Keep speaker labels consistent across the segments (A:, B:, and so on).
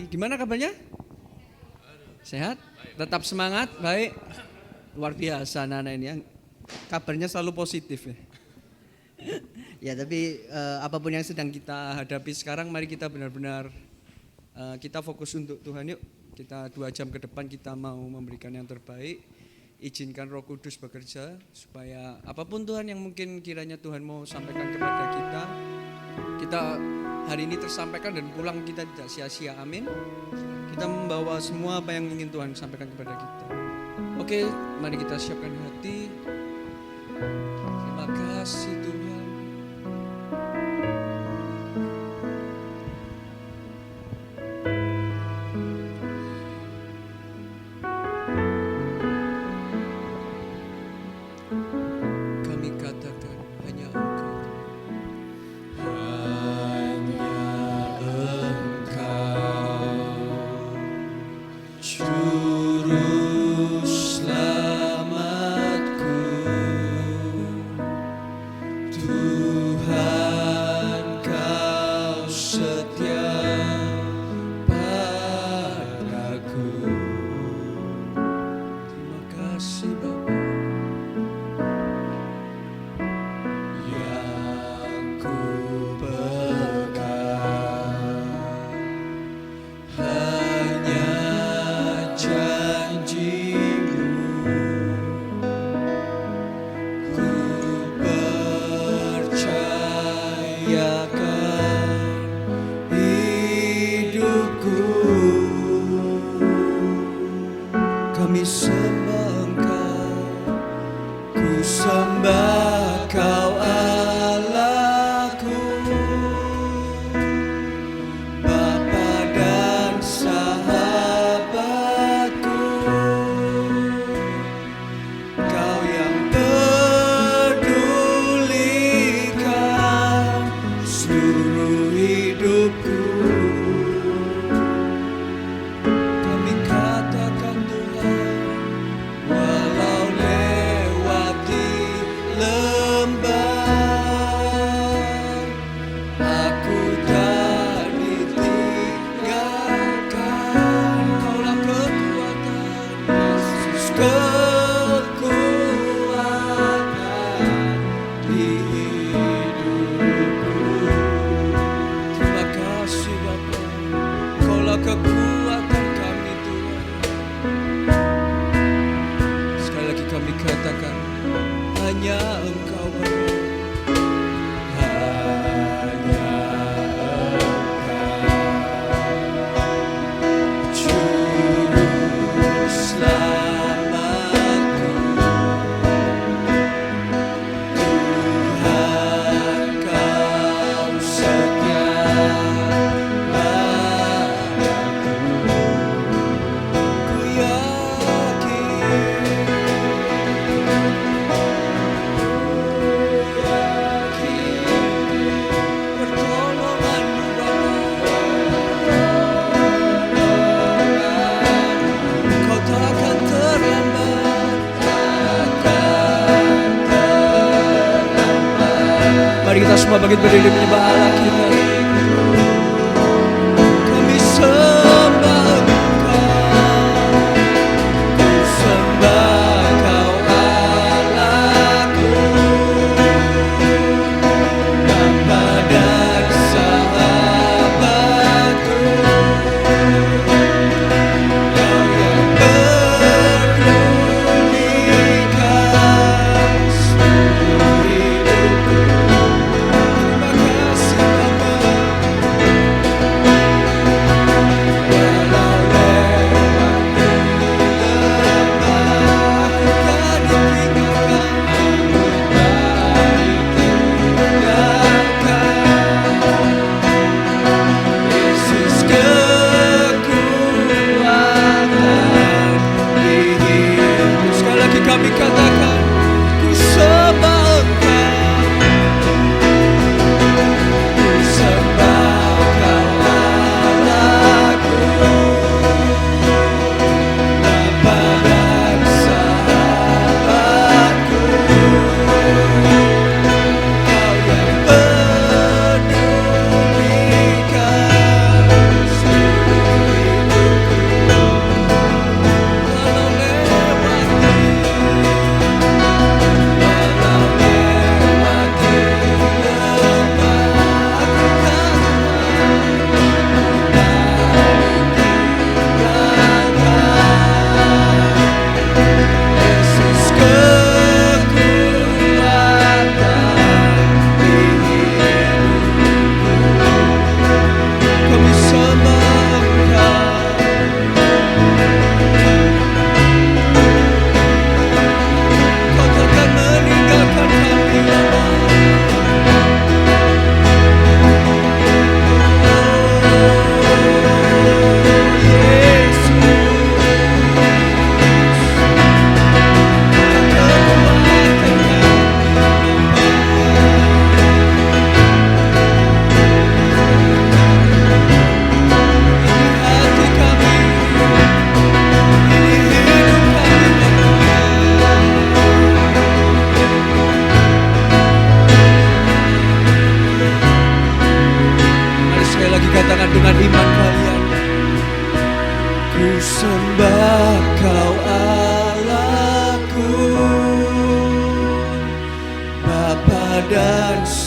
A: pagi. Gimana kabarnya? Sehat? Tetap semangat? Baik. Luar biasa anak-anak ini yang kabarnya selalu positif ya. Ya tapi apapun yang sedang kita hadapi sekarang, mari kita benar-benar kita fokus untuk Tuhan yuk. Kita 2 jam ke depan kita mau memberikan yang terbaik. Izinkan Roh Kudus bekerja supaya apapun Tuhan yang mungkin kiranya Tuhan mau sampaikan kepada kita hari ini tersampaikan dan pulang kita tidak sia-sia. Amin. Kita membawa semua apa yang ingin Tuhan sampaikan kepada kita. Oke, mari kita siapkan hati. Terima kasih Tuhan. Mari kita semua bangkit berdiri menyembah Allah kita. Kami sembah Engkau, ku sembah Kau Allahku, Bapa dan Sahabatku, Kau yang berpulihkan seluruh hidupku. Terima kasih.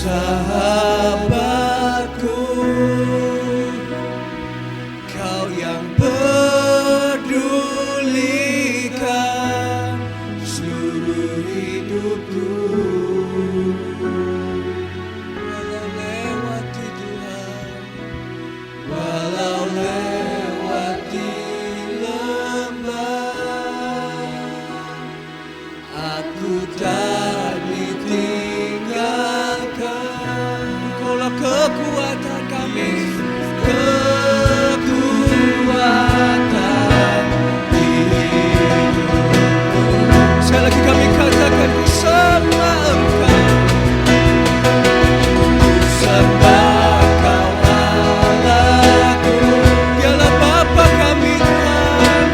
A: sahabatku, Kau yang pedulikan seluruh hidupku. Walau lewati Tuhan, walau lewati lembah, aku tak ditinggalkan. Engkaulah kekuatan kami, kekuatan di hidupku. Sekali lagi kami katakan, ku sembah Engkau, ku sembah Kau Allahku. Dialah Bapa kami Tuhan.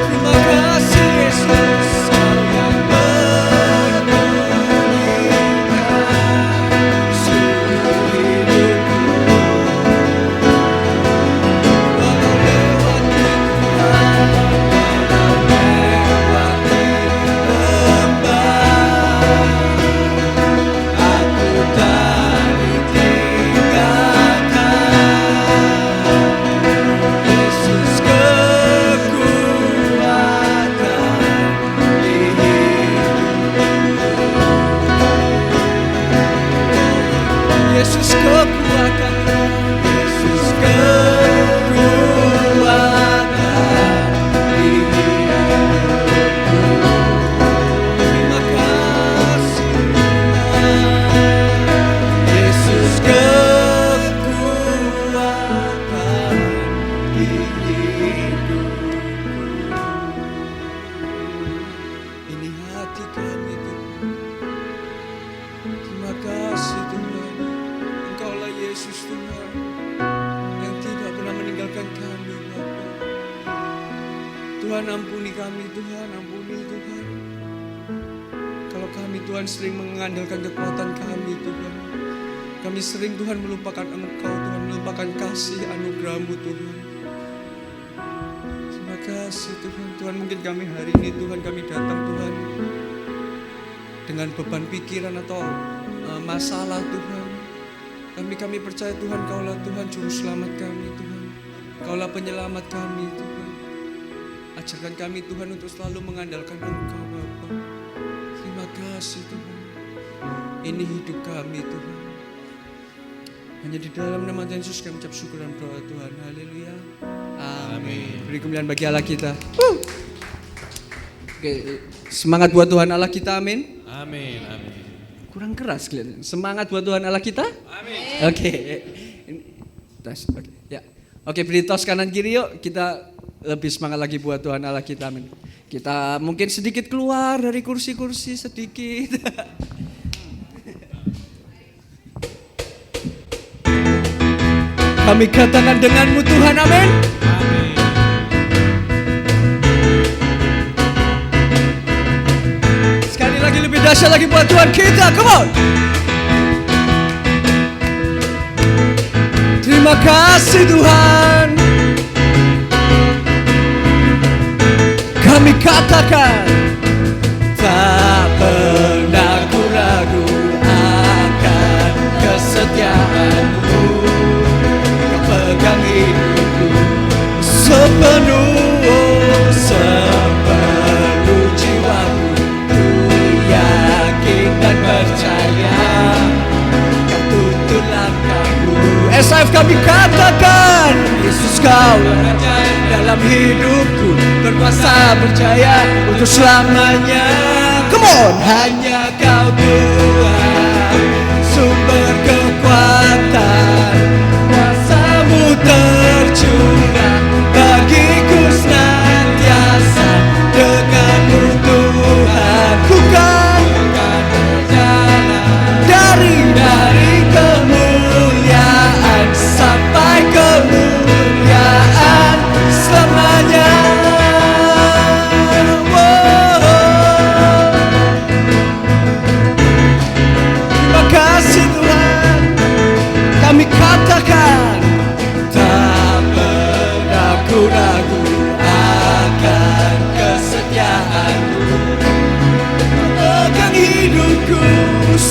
A: Terima kasih Yesus, Kau yang pedulikan seluruh hidupku. Walau lewati Tuhan, walau lewati lembah, aku tak ditinggalkan. Yesus kekuatan di hidupku. Yesus kekuatan, Yesus kekuatan di hidupku. Terima kasih Tuhan. Yesus kekuatan di hidupku. Ini hati kami Tuhan. Terima kasih Tuhan. Engkaulah Yesus Tuhan yang tidak pernah meninggalkan kami Bapa. Tuhan ampuni kami Tuhan, ampuni Tuhan. Kalau kami Tuhan sering mengandalkan kekuatan kami Tuhan, kami sering Tuhan melupakan Engkau Tuhan, melupakan kasih anugerah-Mu Tuhan. Terima kasih Tuhan. Tuhan mungkin kami hari ini Tuhan kami datang Tuhan dengan beban pikiran atau masalah Tuhan. Kami percaya Tuhan Kaulah Tuhan Juru Selamat kami Tuhan. Kaulah penyelamat kami Tuhan. Ajarkan kami Tuhan untuk selalu mengandalkan Engkau Bapa. Terima kasih Tuhan. Ini hidup kami Tuhan. Hanya di dalam nama Tuhan Yesus kami ucap syukur dan doa Tuhan. Haleluya. Amin. Beri kemuliaan bagi Allah kita. Oke, semangat buat Tuhan Allah kita, amin.
B: Amin, amin.
A: Kurang keras kelihatannya. Semangat buat Tuhan Allah kita.
B: Amin.
A: Oke. Tes. Oke. Ya. Oke, beri tos kanan kiri yuk. Kita lebih semangat lagi buat Tuhan Allah kita, amin. Kita mungkin sedikit keluar dari kursi-kursi sedikit. Kami katakan denganmu Tuhan, amin.
B: Amin.
A: Sekali lagi lebih dahsyat lagi buat Tuhan kita, come on. Terima kasih Tuhan. Kami katakan tak pernah ku ragu akan kesetiaan-Mu. Kau pegang hidupku sepenuh jiwaku. Ku yakin dan percaya Kau tuntun langkahku. SIF kami katakan Yesus Kau dalam hidupku, berkuasa berjaya untuk selamanya. Come on, hanya Kau Tuhan, sumber kekuatan, kuasa-Mu tercurah bagiku senantiasa. Dengan-Mu Tuhan, ku kan berjalan dari kemuliaan sampai kemuliaan selamanya.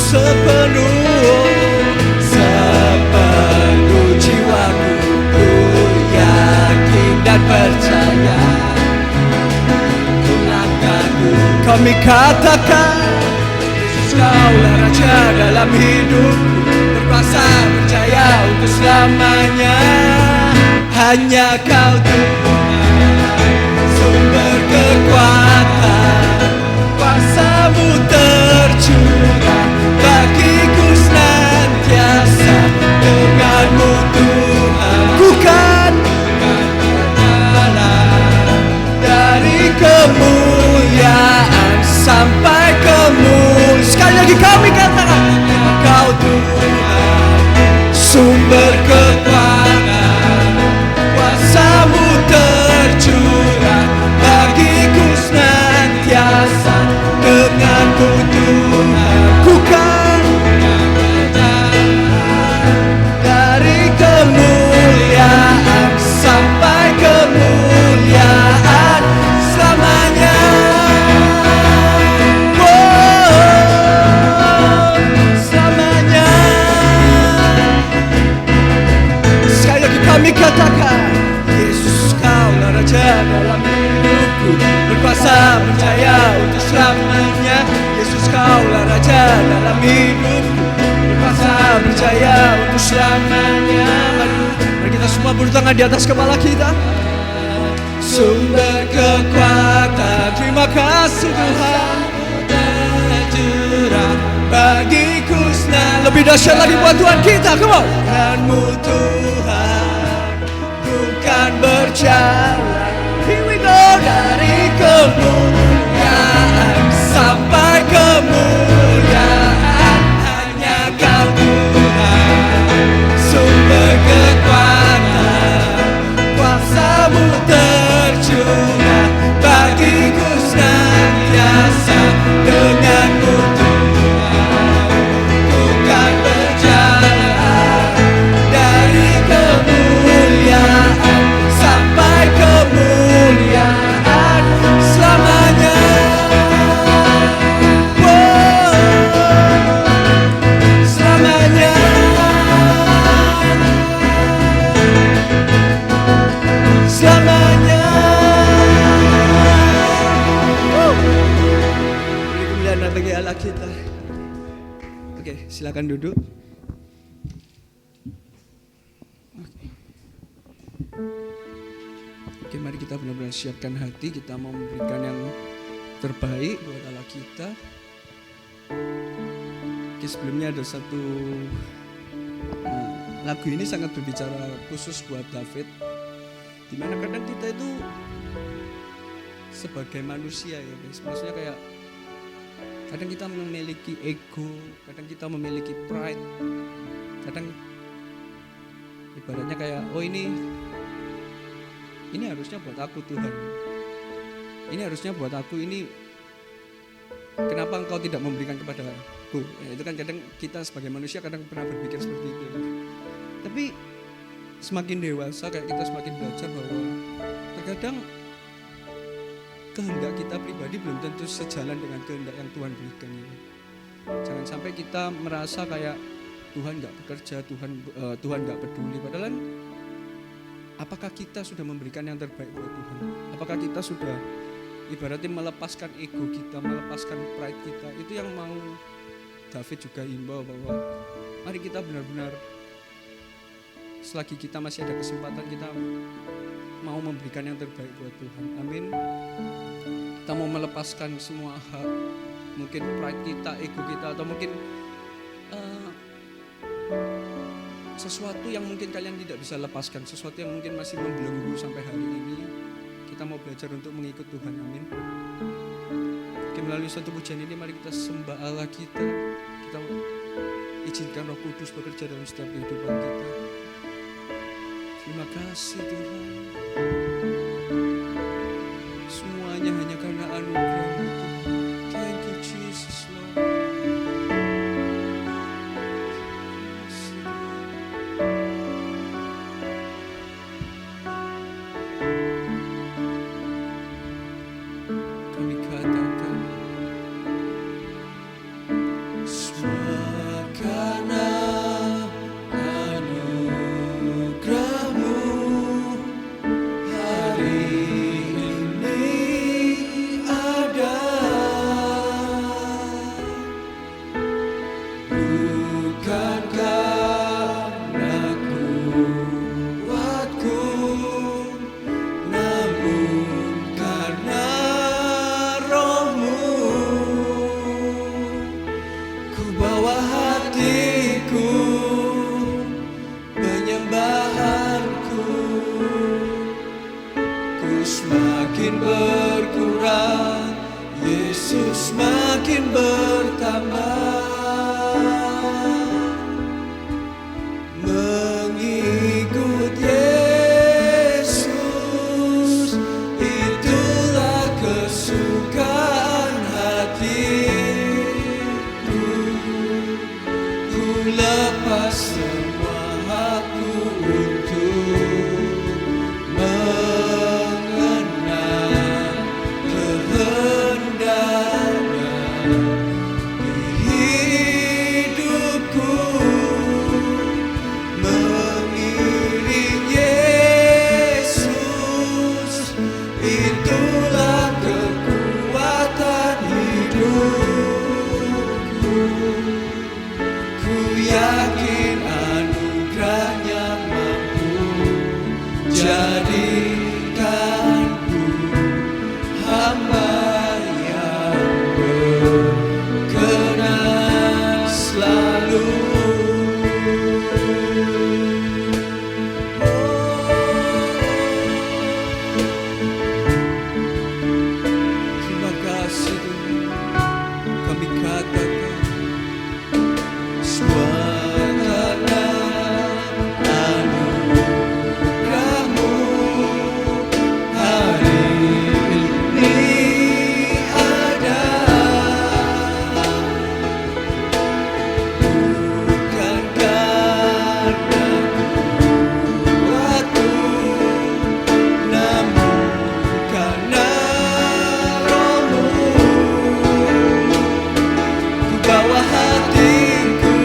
A: sepenuh jiwaku, ku yakin dan percaya. Langkahku kami katakan, Yesus kaulah Raja dalam hidupku, berkuasa percaya untuk selamanya. Hanya Kau Tuhan, sumber kekuatan, kuasa-Mu tercurah bagiku senantiasa. Dengan-Mu Tuhan, ku kan dari kemuliaan sampai kemuliaan. Sekali lagi kami katakan, Kau Tuhan, sumber kekuatan, kuasa-Mu tercurah bagiku senantiasa. Dengan-Mu Tuhan, ku kan dari kemuliaan sampai kemuliaan selamanya. Selamanya. Sekali lagi kami katakan, Yesus kaulah Raja dalam hidupku, berkuasa percaya untuk selamanya. Yesus kaulah Raja dalam hidupku, berkuasa percaya untuk selamanya. Mari kita semua berdiri tangan di atas kepala kita. Sumber kekuatan, terima kasih Tuhan, tercurah bagiku senang. Lebih dahsyat lagi buat Tuhan kita, come on. Dengan-Mu Tuhan, bukan berjalan. Here we go, dari kemuliaan sampai kemuliaan. Hanya Kau Tuhan, sumber kekuatan, kuasa-Mu tercurah bagiku senantiasa. Dengan-Mu Tuhan, bukan berjalan dari kemuliaan sampai kemuliaan selamanya. Selamanya. Selamanya. Beri kemuliaan bagi Allah kita. Oke, silakan duduk. Oke, mari kita benar-benar siapkan hati. Kita mau memberikan yang terbaik buat Allah kita. Oke, sebelumnya ada satu lagu ini sangat berbicara khusus buat David. Dimana kadang kita itu sebagai manusia ya guys, maksudnya kayak kadang kita memiliki ego, kadang kita memiliki pride, kadang ibaratnya kayak oh ini harusnya buat aku Tuhan, ini harusnya buat aku, ini kenapa Engkau tidak memberikan kepadaku ya, itu kan kadang kita sebagai manusia kadang pernah berpikir seperti itu. Tapi semakin dewasa kayak kita semakin belajar bahwa terkadang kehendak kita pribadi belum tentu sejalan dengan kehendak yang Tuhan berikan ini. Jangan sampai kita merasa kayak Tuhan nggak bekerja, Tuhan nggak peduli. Padahal apakah kita sudah memberikan yang terbaik buat Tuhan? Apakah kita sudah ibaratnya melepaskan ego kita, melepaskan pride kita? Itu yang mau David juga imbau bahwa mari kita benar-benar selagi kita masih ada kesempatan, kita mau memberikan yang terbaik buat Tuhan. Amin. Kita mau melepaskan semua hak, mungkin pride kita, ego kita, atau mungkin sesuatu yang mungkin kalian tidak bisa lepaskan, sesuatu yang mungkin masih membelenggu sampai hari ini. Kita mau belajar untuk mengikut Tuhan. Amin. Oke, melalui satu pujian ini mari kita sembah Allah kita. Kita izinkan Roh Kudus bekerja dalam setiap kehidupan kita. Terima kasih Tuhan. Semuanya hanya karena anugerah-Mu Tuhan. Thank you Jesus Lord. Kami katakan suara jadikanku hamba yang berkenan selalu. Terima kasih Tuhan, kami katakan semua karena anugerah-Mu hari ini ada, bukan karena kuatku, namun karena Roh-Mu. Ku bawa hatiku,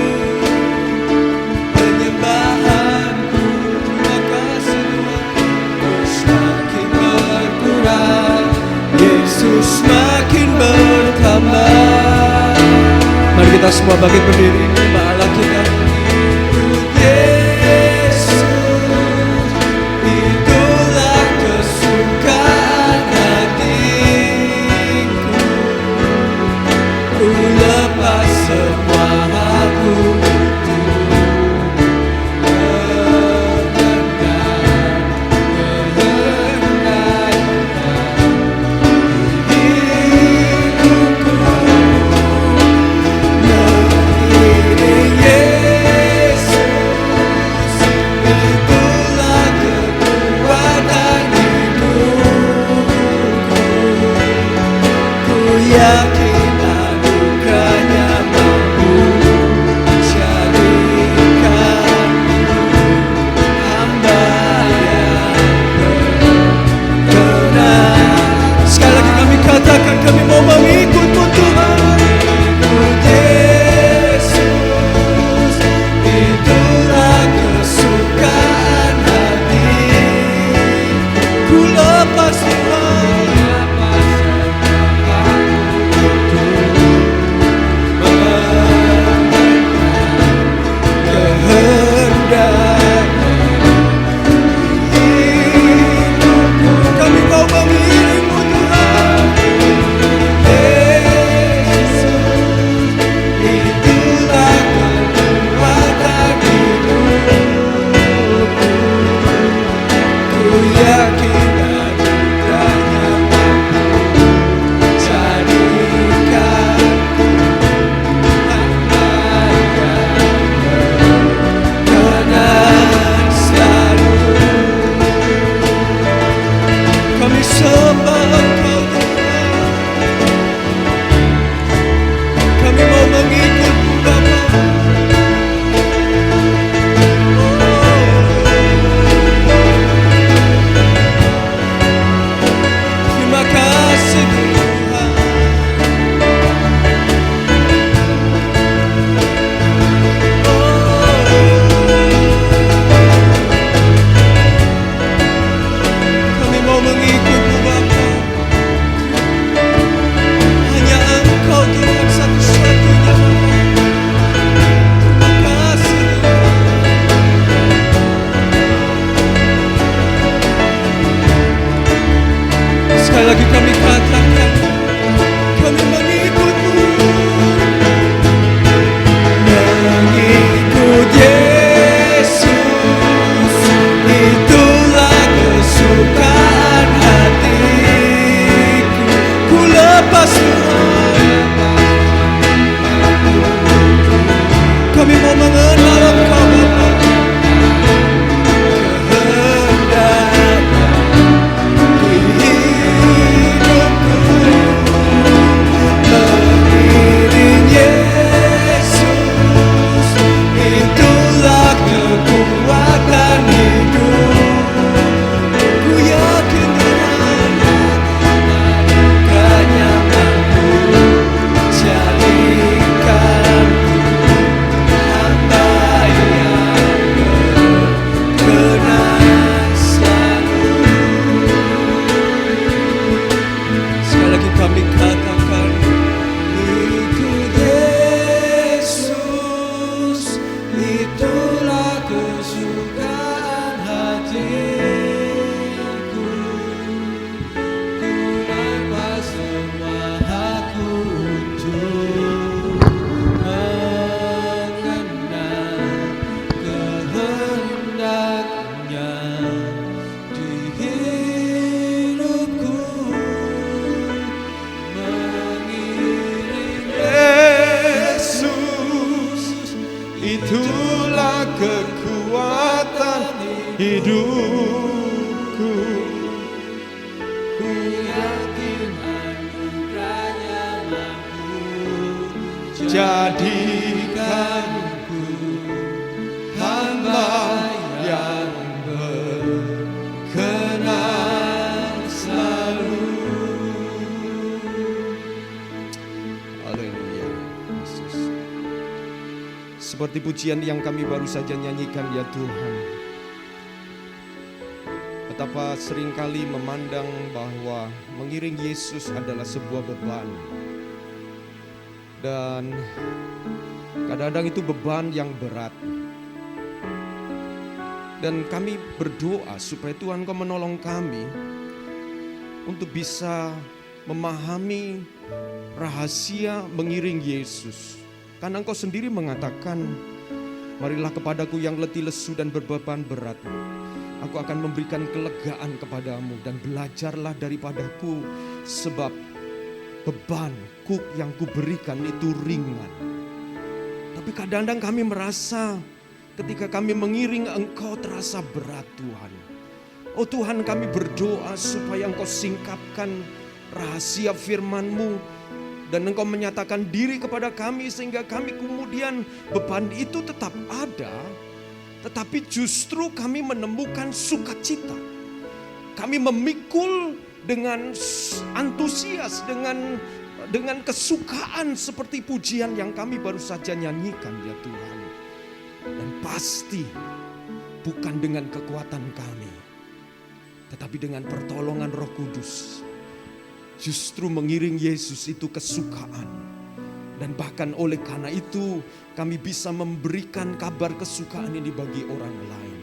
A: penyembahanku. Terima kasih Tuhan, semakin berkurang, Yesus semakin bertambah. Mari kita semua bangkit berdiri, menyembah Allah kita. Yesus, itulah kesukaan hatiku. Ku lepas semua aku untuk mengenai hidupku, lebih
C: hidupku. Ku yakin anugerahnya mampu jadikanku hamba yang berkenan selalu. Haleluya, Yesus. Seperti pujian yang kami baru saja nyanyikan ya Tuhan, betapa seringkali memandang bahwa mengiring Yesus adalah sebuah beban. Dan kadang-kadang itu beban yang berat. Dan kami berdoa supaya Tuhan Kau menolong kami untuk bisa memahami rahasia mengiring Yesus. Karena Engkau sendiri mengatakan, marilah kepadaku yang letih lesu dan berbeban berat. Aku akan memberikan kelegaan kepadamu dan belajarlah daripadaku sebab bebanku yang kuberikan itu ringan. Tapi kadang-kadang kami merasa ketika kami mengiring Engkau terasa berat Tuhan. Oh Tuhan, kami berdoa supaya Engkau singkapkan rahasia firman-Mu dan Engkau menyatakan diri kepada kami sehingga kami kemudian beban itu tetap ada, tetapi justru kami menemukan sukacita. Kami memikul dengan antusias, dengan kesukaan seperti pujian yang kami baru saja nyanyikan ya Tuhan. Dan pasti bukan dengan kekuatan kami, tetapi dengan pertolongan Roh Kudus. Justru mengiring Yesus itu kesukaan. Dan bahkan oleh karena itu kami bisa memberikan kabar kesukaan ini bagi orang lain.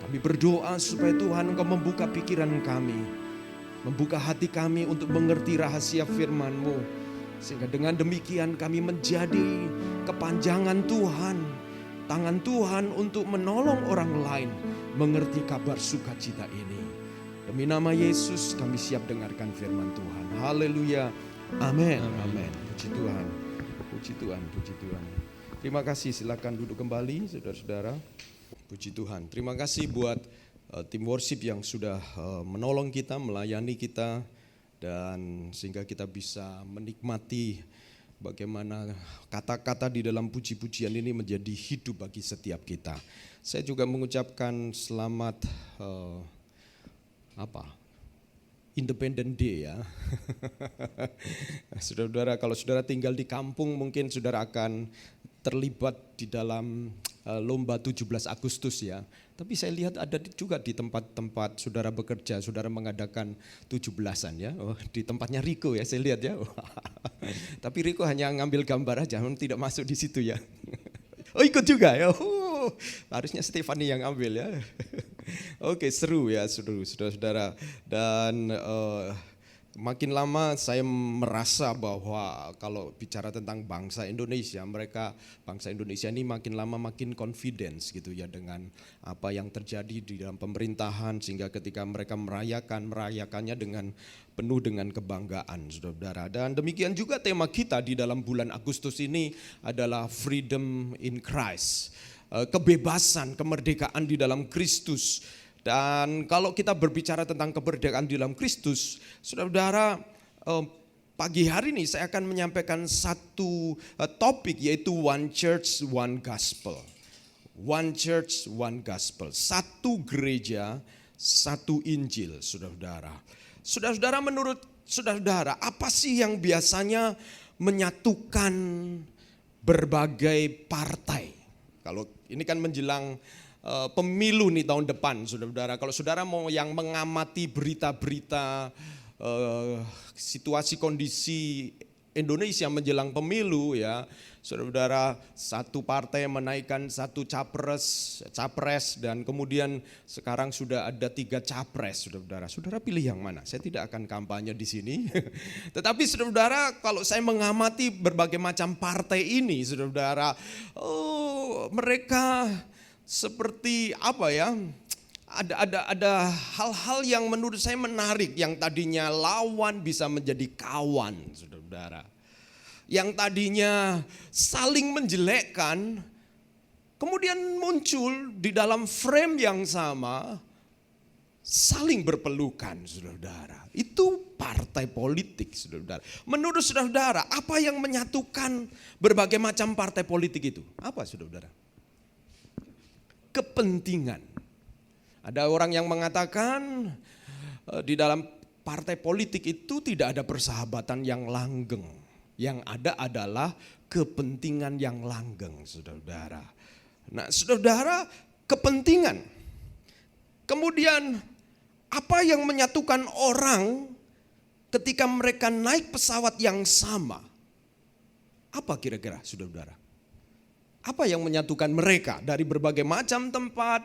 C: Kami berdoa supaya Tuhan Engkau membuka pikiran kami, membuka hati kami untuk mengerti rahasia firman-Mu. Sehingga dengan demikian kami menjadi kepanjangan Tuhan, tangan Tuhan untuk menolong orang lain mengerti kabar sukacita ini. Demi nama Yesus kami siap dengarkan firman Tuhan. Haleluya. Amin. Amin. Puji Tuhan. Puji Tuhan. Puji Tuhan. Terima kasih, silakan duduk kembali saudara-saudara. Puji Tuhan. Terima kasih buat tim worship yang sudah menolong kita, melayani kita, dan sehingga kita bisa menikmati bagaimana kata-kata di dalam puji-pujian ini menjadi hidup bagi setiap kita. Saya juga mengucapkan selamat Independent Day ya. Saudara-saudara, kalau saudara tinggal di kampung mungkin saudara akan terlibat di dalam lomba 17 Agustus ya. Tapi saya lihat ada juga di tempat-tempat saudara bekerja, saudara mengadakan 17-an ya. Oh, di tempatnya Riko ya, saya lihat ya. Tapi Riko hanya ngambil gambar aja, tidak masuk di situ ya. Oh, ikut juga ya. Oh, harusnya Stefani yang ambil ya. Oke, seru ya, seru saudara-saudara. Dan makin lama saya merasa bahwa kalau bicara tentang bangsa Indonesia, bangsa Indonesia ini makin lama makin confidence gitu ya dengan apa yang terjadi di dalam pemerintahan, sehingga ketika mereka merayakannya dengan penuh dengan kebanggaan saudara-saudara. Dan demikian juga tema kita di dalam bulan Agustus ini adalah Freedom in Christ. Kebebasan, kemerdekaan di dalam Kristus. Dan kalau kita berbicara tentang kemerdekaan di dalam Kristus, saudara-saudara, pagi hari ini saya akan menyampaikan satu topik, yaitu One Church, One Gospel. One Church, One Gospel. Satu gereja, satu Injil, saudara-saudara. Saudara-saudara, menurut saudara-saudara, apa sih yang biasanya menyatukan berbagai partai? Kalau ini kan menjelang pemilu nih tahun depan, saudara-saudara. Kalau saudara mau yang mengamati berita-berita situasi kondisi Indonesia menjelang pemilu ya, saudara-saudara, satu partai menaikkan satu capres dan kemudian sekarang sudah ada 3 capres, saudara-saudara. Saudara pilih yang mana? Saya tidak akan kampanye di sini. Tetapi saudara-saudara, kalau saya mengamati berbagai macam partai ini, saudara-saudara, mereka seperti apa ya? Ada hal-hal yang menurut saya menarik, yang tadinya lawan bisa menjadi kawan, saudara-saudara. Yang tadinya saling menjelekkan Kemudian muncul di dalam frame yang sama, saling berpelukan, saudara-saudara. Itu partai politik, saudara-saudara. Menurut saudara-saudara, apa yang menyatukan berbagai macam partai politik itu? Apa, saudara-saudara? Kepentingan. Ada orang yang mengatakan di dalam partai politik itu tidak ada persahabatan yang langgeng. Yang ada adalah kepentingan yang langgeng, saudara-saudara. Nah, saudara-saudara, kepentingan. Kemudian apa yang menyatukan orang ketika mereka naik pesawat yang sama? Apa kira-kira, saudara-saudara? Apa yang menyatukan mereka dari berbagai macam tempat,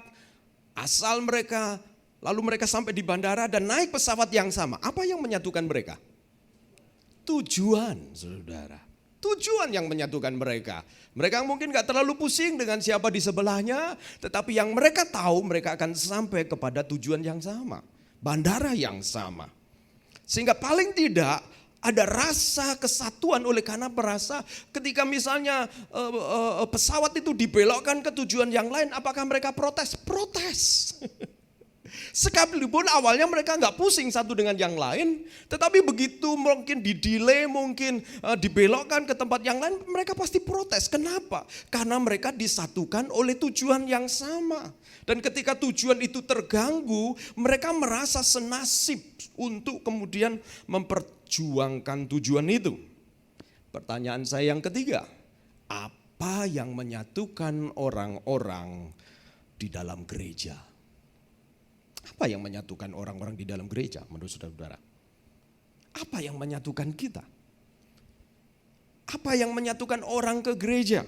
C: asal mereka, lalu mereka sampai di bandara dan naik pesawat yang sama? Apa yang menyatukan mereka? Tujuan, saudara. Tujuan yang menyatukan mereka. Mereka mungkin gak terlalu pusing dengan siapa di sebelahnya, tetapi yang mereka tahu mereka akan sampai kepada tujuan yang sama. Bandara yang sama. Sehingga paling tidak ada rasa kesatuan oleh karena merasa ketika misalnya pesawat itu dibelokkan ke tujuan yang lain, apakah mereka protes? Protes. Sekalipun awalnya mereka nggak pusing satu dengan yang lain, tetapi begitu mungkin di-delay, mungkin dibelokkan ke tempat yang lain, mereka pasti protes. Kenapa? Karena mereka disatukan oleh tujuan yang sama. Dan ketika tujuan itu terganggu, mereka merasa senasib untuk kemudian memperjuangkan tujuan itu. Pertanyaan saya yang ketiga, apa yang menyatukan orang-orang di dalam gereja? Apa yang menyatukan orang-orang di dalam gereja menurut saudara-saudara? Apa yang menyatukan kita? Apa yang menyatukan orang ke gereja?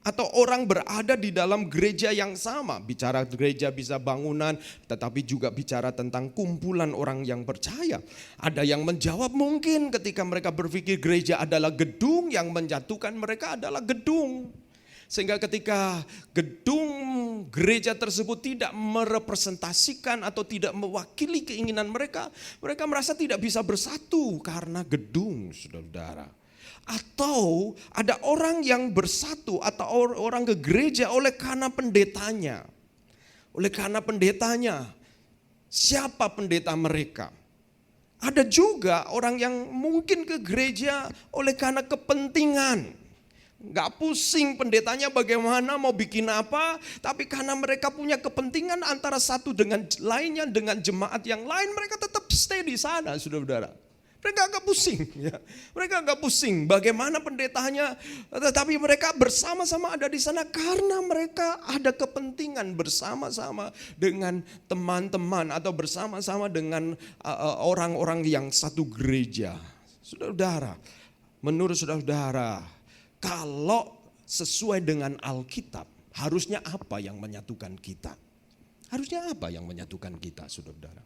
C: Atau orang berada di dalam gereja yang sama? Bicara gereja bisa bangunan, tetapi juga bicara tentang kumpulan orang yang percaya. Ada yang menjawab mungkin ketika mereka berpikir gereja adalah gedung, yang menyatukan mereka adalah gedung. Sehingga ketika gedung gereja tersebut tidak merepresentasikan atau tidak mewakili keinginan mereka, mereka merasa tidak bisa bersatu karena gedung, saudara-saudara. Atau ada orang yang bersatu atau orang ke gereja oleh karena pendetanya. Oleh karena pendetanya, siapa pendeta mereka? Ada juga orang yang mungkin ke gereja oleh karena kepentingan. Gak pusing pendetanya bagaimana mau bikin apa, tapi karena mereka punya kepentingan antara satu dengan lainnya, dengan jemaat yang lain, mereka tetap stay di sana, saudara-saudara. Mereka agak pusing, ya. Mereka agak pusing bagaimana pendetanya, tetapi mereka bersama-sama ada di sana karena mereka ada kepentingan bersama-sama dengan teman-teman atau bersama-sama dengan orang-orang yang satu gereja. Saudara-saudara, menurut saudara-saudara, kalau sesuai dengan Alkitab, harusnya apa yang menyatukan kita? Harusnya apa yang menyatukan kita, saudara-saudara?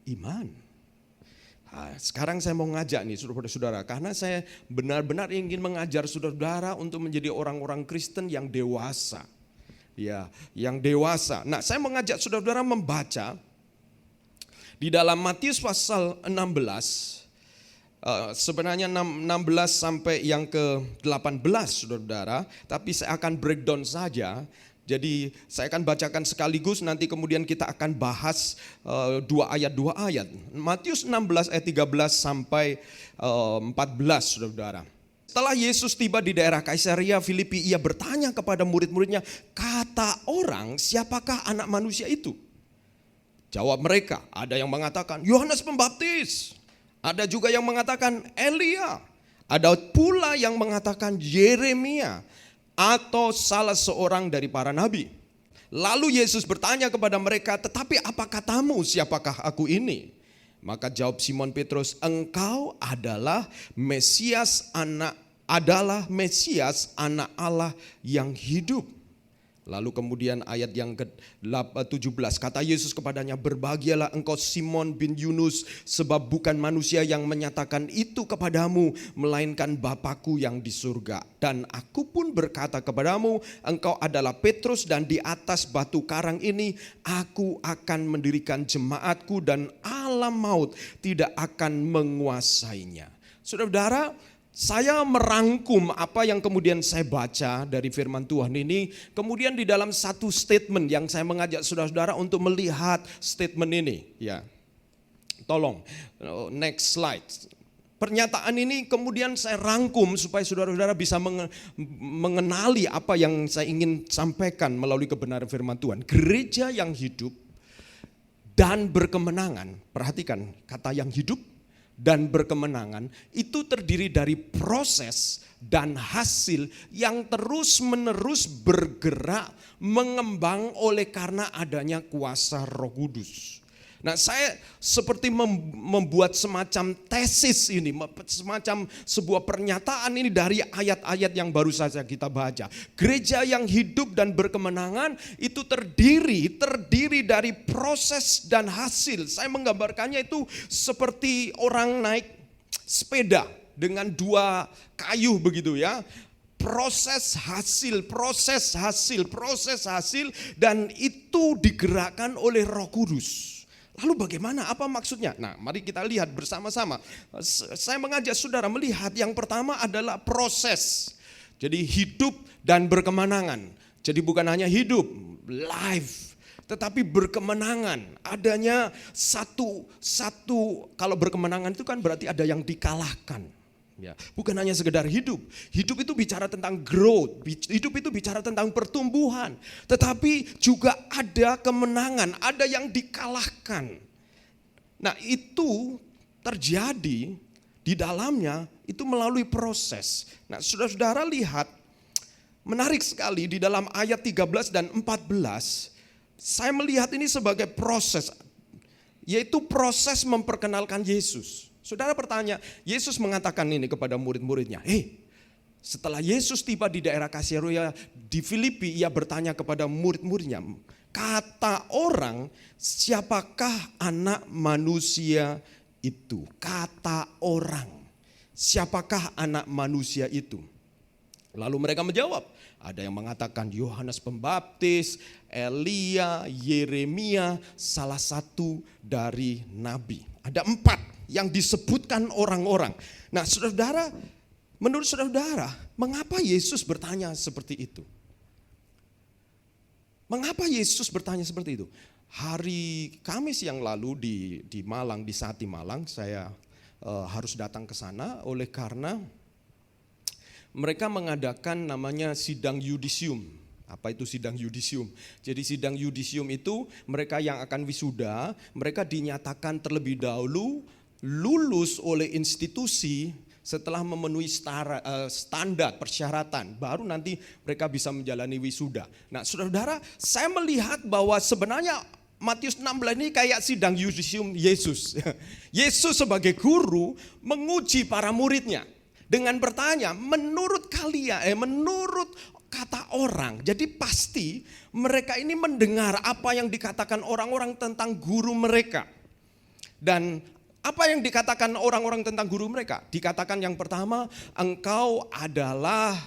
C: Iman. Nah, sekarang saya mau ngajak nih saudara-saudara, karena saya benar-benar ingin mengajar saudara-saudara untuk menjadi orang-orang Kristen yang dewasa. Ya, yang dewasa. Nah, saya mengajak saudara-saudara membaca di dalam Matius pasal 16. Sebenarnya 16 sampai yang ke-18 saudara-saudara, tapi saya akan breakdown saja. Jadi saya akan bacakan sekaligus, nanti kemudian kita akan bahas dua ayat. Matius 16 ayat 13 sampai 14 saudara-saudara. Setelah Yesus tiba di daerah Kaisaria Filipi, ia bertanya kepada murid-muridnya, kata orang siapakah anak manusia itu? Jawab mereka, ada yang mengatakan Yohanes Pembaptis. Ada juga yang mengatakan Elia. Ada pula yang mengatakan Yeremia atau salah seorang dari para nabi. Lalu Yesus bertanya kepada mereka, tetapi apa katamu, siapakah aku ini? Maka jawab Simon Petrus, engkau adalah Mesias anak Allah yang hidup. Lalu kemudian ayat yang ke-17, kata Yesus kepadanya, berbahagialah engkau Simon bin Yunus, sebab bukan manusia yang menyatakan itu kepadamu, melainkan Bapakku yang di surga. Dan aku pun berkata kepadamu, engkau adalah Petrus, dan di atas batu karang ini aku akan mendirikan jemaatku, dan alam maut tidak akan menguasainya. Saudara-saudara, Saya merangkum apa yang kemudian saya baca dari firman Tuhan ini, kemudian di dalam satu statement yang saya mengajak saudara-saudara untuk melihat statement ini. Ya, tolong next slide. Pernyataan ini kemudian saya rangkum supaya saudara-saudara bisa mengenali apa yang saya ingin sampaikan melalui kebenaran firman Tuhan. Gereja yang hidup dan berkemenangan, perhatikan kata yang hidup dan berkemenangan itu terdiri dari proses dan hasil yang terus-menerus bergerak mengembang oleh karena adanya kuasa Roh Kudus. Nah, saya seperti membuat semacam tesis ini, semacam sebuah pernyataan ini dari ayat-ayat yang baru saja kita baca. Gereja yang hidup dan berkemenangan itu terdiri dari proses dan hasil. Saya menggambarkannya itu seperti orang naik sepeda dengan dua kayu begitu ya. Proses hasil, dan itu digerakkan oleh Roh Kudus. Lalu bagaimana? Apa maksudnya? Nah, mari kita lihat bersama-sama. Saya mengajak saudara melihat yang pertama adalah proses. Jadi hidup dan berkemenangan. Jadi bukan hanya hidup, life, tetapi berkemenangan. Adanya satu kalau berkemenangan itu kan berarti ada yang dikalahkan. Ya, bukan hanya sekedar hidup. Hidup itu bicara tentang growth, hidup itu bicara tentang pertumbuhan. Tetapi juga ada kemenangan, ada yang dikalahkan. Nah, itu terjadi di dalamnya itu melalui proses. Nah, saudara-saudara lihat, menarik sekali di dalam ayat 13 dan 14, saya melihat ini sebagai proses, yaitu proses memperkenalkan Yesus. Saudara bertanya, Yesus mengatakan ini kepada murid-muridnya. Setelah Yesus tiba di daerah Kaisarea di Filipi, ia bertanya kepada murid-muridnya, kata orang, siapakah anak manusia itu? Kata orang, siapakah anak manusia itu? Lalu mereka menjawab, ada yang mengatakan Yohanes Pembaptis, Elia, Yeremia, salah satu dari nabi. Ada 4 yang disebutkan orang-orang. Nah, saudara, menurut saudara, mengapa Yesus bertanya seperti itu? Mengapa Yesus bertanya seperti itu? Hari Kamis yang lalu di Malang, di Sati Malang, saya harus datang ke sana oleh karena mereka mengadakan namanya sidang yudisium. Apa itu sidang yudisium? Jadi sidang yudisium itu mereka yang akan wisuda, mereka dinyatakan terlebih dahulu lulus oleh institusi setelah memenuhi standar persyaratan, baru nanti mereka bisa menjalani wisuda. Nah, saudara-saudara, saya melihat bahwa sebenarnya Matius 16 ini kayak sidang yudisium Yesus. Yesus sebagai guru menguji para muridnya dengan bertanya, menurut kalian, menurut kata orang, jadi pasti mereka ini mendengar apa yang dikatakan orang-orang tentang guru mereka. Dan apa yang dikatakan orang-orang tentang guru mereka? Dikatakan yang pertama, engkau adalah,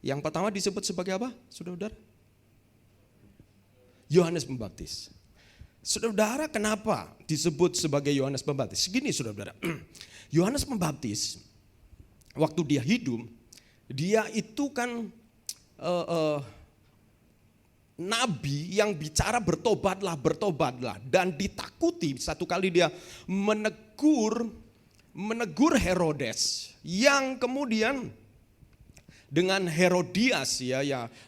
C: yang pertama disebut sebagai apa, saudara-saudara? Yohanes Pembaptis. Saudara-saudara, kenapa disebut sebagai Yohanes Pembaptis? Segini saudara-saudara, Yohanes Pembaptis, waktu dia hidup, dia itu kan nabi yang bicara bertobatlah dan ditakuti. Satu kali dia menegur Herodes yang kemudian dengan Herodias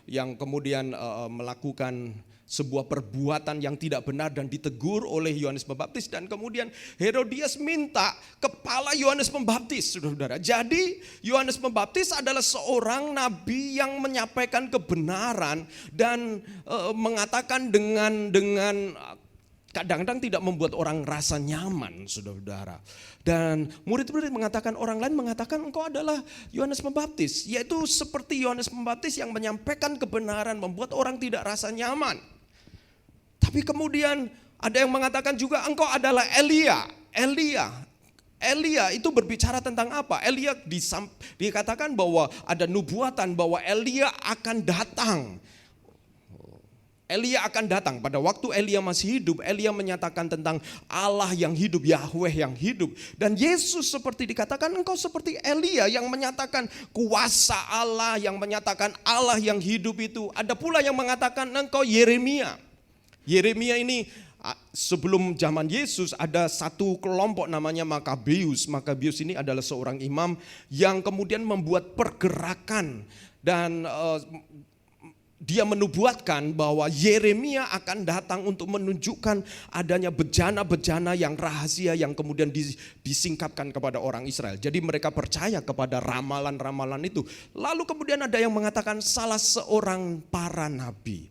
C: yang kemudian melakukan sebuah perbuatan yang tidak benar dan ditegur oleh Yohanes Pembaptis, dan kemudian Herodias minta kepala Yohanes Pembaptis, saudara-saudara. Jadi Yohanes Pembaptis adalah seorang nabi yang menyampaikan kebenaran dan mengatakan dengan kadang-kadang tidak membuat orang rasa nyaman, saudara-saudara. Dan murid-murid mengatakan, orang lain mengatakan engkau adalah Yohanes Pembaptis, yaitu seperti Yohanes Pembaptis yang menyampaikan kebenaran membuat orang tidak rasa nyaman. Tapi kemudian ada yang mengatakan juga engkau adalah Elia. Elia itu berbicara tentang apa? Elia dikatakan bahwa ada nubuatan bahwa Elia akan datang. Elia akan datang. Pada waktu Elia masih hidup, Elia menyatakan tentang Allah yang hidup, Yahweh yang hidup. Dan Yesus seperti dikatakan, engkau seperti Elia yang menyatakan kuasa Allah, yang menyatakan Allah yang hidup itu. Ada pula yang mengatakan engkau Yeremia. Yeremia ini sebelum zaman Yesus ada satu kelompok namanya Makabeus. Makabeus ini adalah seorang imam yang kemudian membuat pergerakan dan dia menubuatkan bahwa Yeremia akan datang untuk menunjukkan adanya bejana-bejana yang rahasia yang kemudian disingkapkan kepada orang Israel. Jadi mereka percaya kepada ramalan-ramalan itu. Lalu kemudian ada yang mengatakan salah seorang para nabi.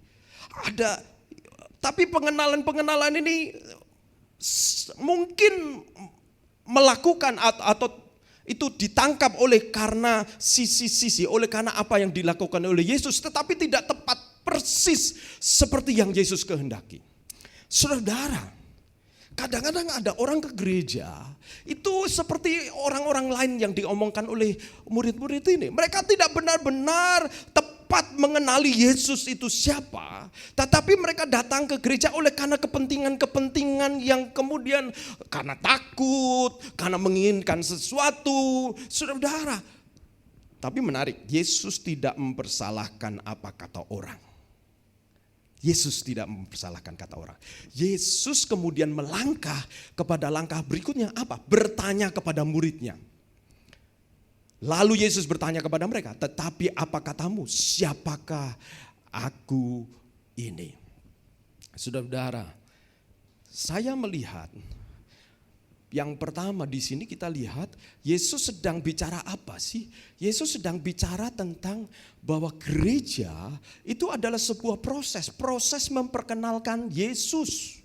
C: Tapi pengenalan-pengenalan ini mungkin melakukan atau itu ditangkap oleh karena sisi-sisi, oleh karena apa yang dilakukan oleh Yesus, tetapi tidak tepat persis seperti yang Yesus kehendaki. Saudara, kadang-kadang ada orang ke gereja, itu seperti orang-orang lain yang diomongkan oleh murid-murid ini. Mereka tidak benar-benar tepat mengenali Yesus itu siapa, tetapi mereka datang ke gereja oleh karena kepentingan-kepentingan yang kemudian karena takut, karena menginginkan sesuatu. Saudara, tapi menarik, Yesus tidak mempersalahkan apa kata orang. Yesus tidak mempersalahkan kata orang. Yesus kemudian melangkah kepada langkah berikutnya apa? Bertanya kepada muridnya. Lalu Yesus bertanya kepada mereka, tetapi apa katamu, siapakah aku ini? Saudara, saya melihat yang pertama di sini kita lihat Yesus sedang bicara apa sih? Yesus sedang bicara tentang bahwa gereja itu adalah sebuah proses memperkenalkan Yesus.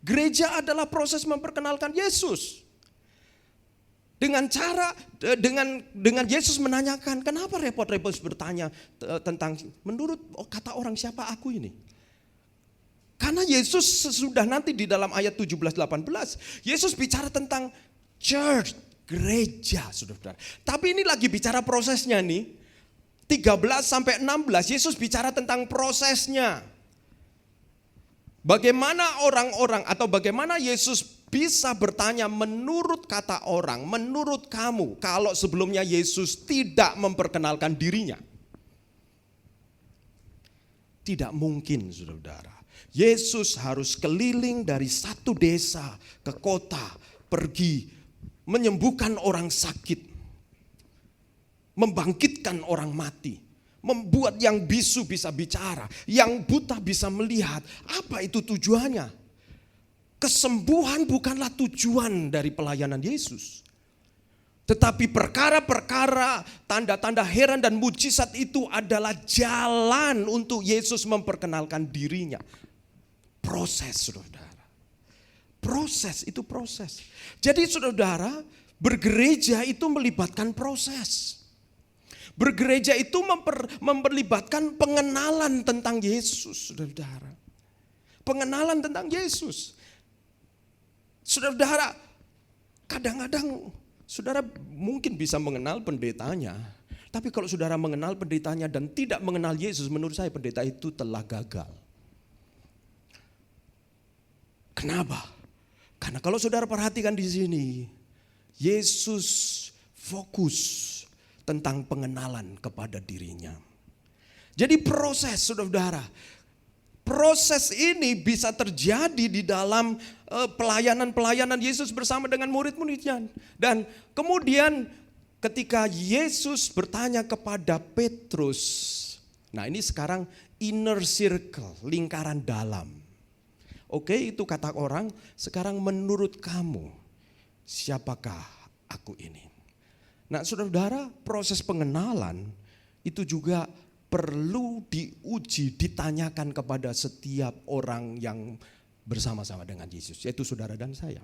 C: Gereja adalah proses memperkenalkan Yesus. Dengan Yesus menanyakan, kenapa repot-repot bertanya tentang menurut kata orang siapa aku ini? Karena Yesus sesudah nanti di dalam ayat 17-18, Yesus bicara tentang church, gereja, saudara. Tapi ini lagi bicara prosesnya nih. 13-16 Yesus bicara tentang prosesnya. Bagaimana orang-orang atau bagaimana Yesus bisa bertanya menurut kata orang, menurut kamu, kalau sebelumnya Yesus tidak memperkenalkan dirinya. Tidak mungkin, saudara. Yesus harus keliling dari satu desa ke kota, pergi menyembuhkan orang sakit, membangkitkan orang mati, membuat yang bisu bisa bicara, yang buta bisa melihat. Apa itu tujuannya? Kesembuhan bukanlah tujuan dari pelayanan Yesus. Tetapi perkara-perkara, tanda-tanda heran dan mujizat itu adalah jalan untuk Yesus memperkenalkan dirinya. Proses, saudara. Proses itu proses. Jadi saudara, bergereja itu melibatkan proses. Bergereja itu memperlibatkan pengenalan tentang Yesus, saudara. Pengenalan tentang Yesus. Saudara, kadang-kadang saudara mungkin bisa mengenal pendetanya. Tapi kalau saudara mengenal pendetanya dan tidak mengenal Yesus, menurut saya pendeta itu telah gagal. Kenapa? Karena kalau saudara perhatikan di sini, Yesus fokus tentang pengenalan kepada dirinya. Jadi proses, saudara. Proses ini bisa terjadi di dalam pelayanan-pelayanan Yesus bersama dengan murid-muridnya. Dan kemudian ketika Yesus bertanya kepada Petrus, nah ini sekarang inner circle, lingkaran dalam. Oke, itu kata orang, sekarang menurut kamu, siapakah aku ini? Nah saudara, proses pengenalan itu juga perlu diuji, ditanyakan kepada setiap orang yang bersama-sama dengan Yesus, yaitu saudara dan saya.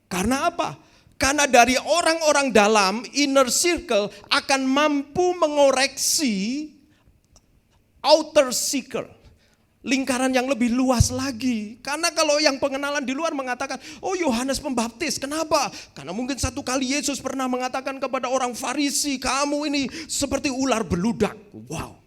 C: Karena apa? Karena dari orang-orang dalam inner circle akan mampu mengoreksi outer circle, lingkaran yang lebih luas lagi. Karena kalau yang pengenalan di luar mengatakan, oh Yohanes Pembaptis, kenapa? Karena mungkin satu kali Yesus pernah mengatakan kepada orang Farisi, kamu ini seperti ular beludak. Wow.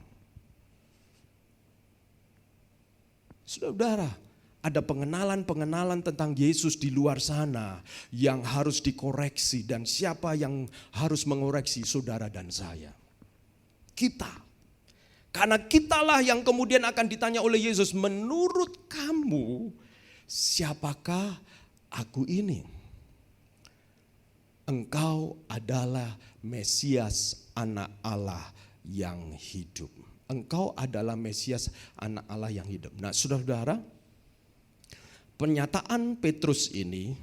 C: Saudara, ada pengenalan-pengenalan tentang Yesus di luar sana yang harus dikoreksi, dan siapa yang harus mengoreksi? Saudara dan saya. Kita. Karena kitalah yang kemudian akan ditanya oleh Yesus, menurut kamu siapakah aku ini? Engkau adalah Mesias, anak Allah yang hidup. Engkau adalah Mesias, anak Allah yang hidup. Nah, saudara-saudara, pernyataan Petrus ini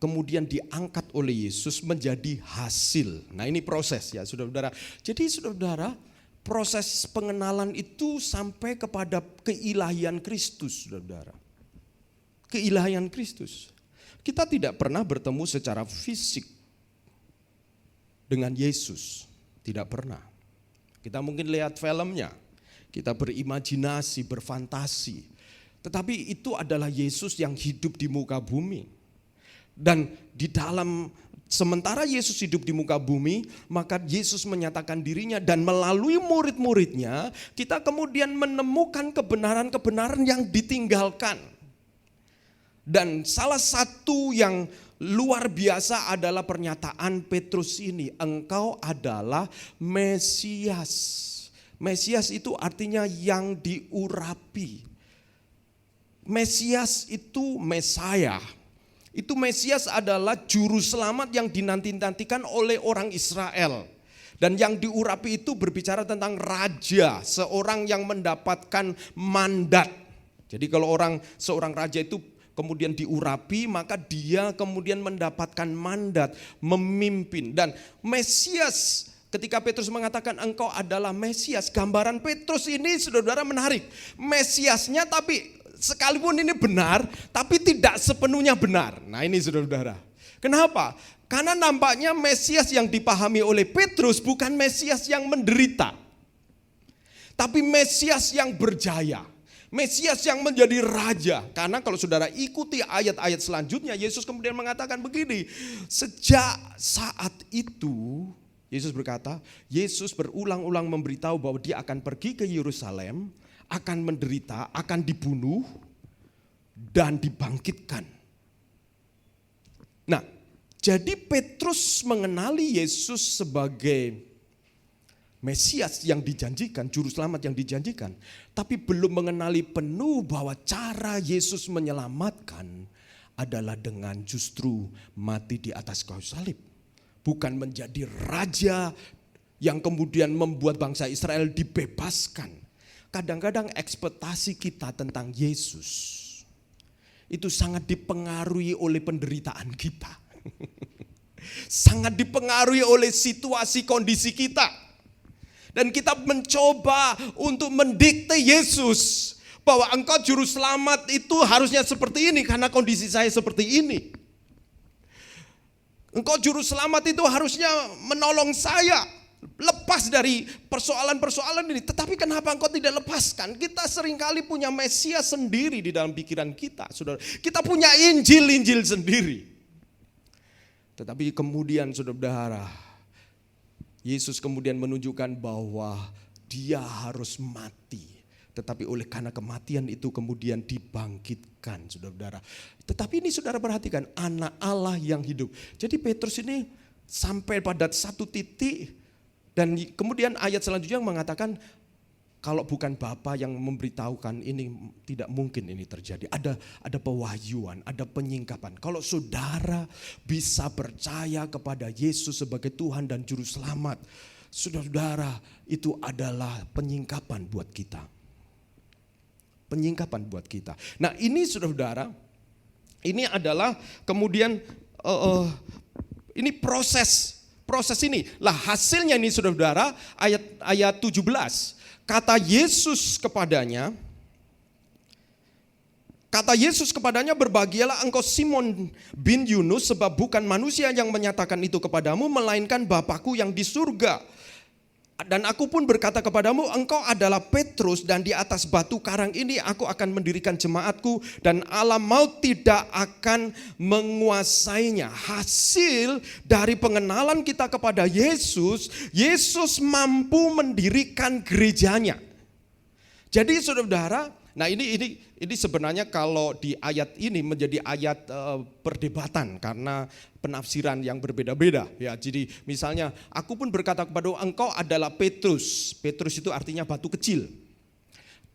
C: kemudian diangkat oleh Yesus menjadi hasil. Nah, ini proses ya, saudara-saudara. Jadi saudara-saudara, proses pengenalan itu sampai kepada keilahian Kristus, saudara-saudara. Keilahian Kristus. Kita tidak pernah bertemu secara fisik dengan Yesus, tidak pernah. Kita mungkin lihat filmnya, kita berimajinasi, berfantasi. Tetapi itu adalah Yesus yang hidup di muka bumi. Dan di dalam, sementara Yesus hidup di muka bumi, maka Yesus menyatakan dirinya, dan melalui murid-muridnya kita kemudian menemukan kebenaran-kebenaran yang ditinggalkan. Dan salah satu yang luar biasa adalah pernyataan Petrus ini, engkau adalah Mesias. Mesias itu artinya yang diurapi. Mesias itu Mesaya. Itu Mesias adalah juru selamat yang dinanti-nantikan oleh orang Israel. Dan yang diurapi itu berbicara tentang raja, seorang yang mendapatkan mandat. Jadi kalau seorang raja itu kemudian diurapi, maka dia kemudian mendapatkan mandat memimpin. Dan Mesias, ketika Petrus mengatakan engkau adalah Mesias, gambaran Petrus ini saudara-saudara menarik. Mesiasnya tapi sekalipun ini benar, tapi tidak sepenuhnya benar. Nah ini saudara-saudara. Kenapa? Karena nampaknya Mesias yang dipahami oleh Petrus bukan Mesias yang menderita, tapi Mesias yang berjaya. Mesias yang menjadi raja. Karena kalau saudara ikuti ayat-ayat selanjutnya, Yesus kemudian mengatakan begini. Sejak saat itu, Yesus berkata, Yesus berulang-ulang memberitahu bahwa dia akan pergi ke Yerusalem, akan menderita, akan dibunuh, dan dibangkitkan. Nah, jadi Petrus mengenali Yesus sebagai Mesias yang dijanjikan, juru selamat yang dijanjikan, tapi belum mengenali penuh bahwa cara Yesus menyelamatkan adalah dengan justru mati di atas kayu salib. Bukan menjadi raja yang kemudian membuat bangsa Israel dibebaskan. Kadang-kadang ekspektasi kita tentang Yesus itu sangat dipengaruhi oleh penderitaan kita. Sangat dipengaruhi oleh situasi kondisi kita. Dan kita mencoba untuk mendikte Yesus bahwa engkau juru selamat itu harusnya seperti ini karena kondisi saya seperti ini. Engkau juru selamat itu harusnya menolong saya lepas dari persoalan-persoalan ini. Tetapi kenapa engkau tidak lepaskan? Kita seringkali punya Mesias sendiri di dalam pikiran kita, saudara. Kita punya Injil-Injil sendiri. Tetapi kemudian saudara, Yesus kemudian menunjukkan bahwa dia harus mati. Tetapi oleh karena kematian itu kemudian dibangkitkan, saudara-saudara. Tetapi ini saudara perhatikan, anak Allah yang hidup. Jadi Petrus ini sampai pada satu titik, dan kemudian ayat selanjutnya mengatakan, kalau bukan Bapa yang memberitahukan ini, tidak mungkin ini terjadi. Ada pewahyuan, ada penyingkapan. Kalau saudara bisa percaya kepada Yesus sebagai Tuhan dan Juru Selamat, saudara-saudara, itu adalah penyingkapan buat kita. Penyingkapan buat kita. Nah ini saudara-saudara, ini adalah kemudian ini proses ini. Lah hasilnya ini saudara-saudara, ayat 17. Kata Yesus kepadanya, berbahagialah engkau Simon bin Yunus, sebab bukan manusia yang menyatakan itu kepadamu, melainkan Bapa-Ku yang di surga. Dan aku pun berkata kepadamu, engkau adalah Petrus, dan di atas batu karang ini aku akan mendirikan jemaatku, dan alam maut tidak akan menguasainya. Hasil dari pengenalan kita kepada Yesus, Yesus mampu mendirikan gerejanya. Jadi saudara-saudara, Nah ini sebenarnya kalau di ayat ini menjadi ayat perdebatan karena penafsiran yang berbeda-beda ya. Jadi misalnya aku pun berkata kepada engkau adalah Petrus. Petrus itu artinya batu kecil.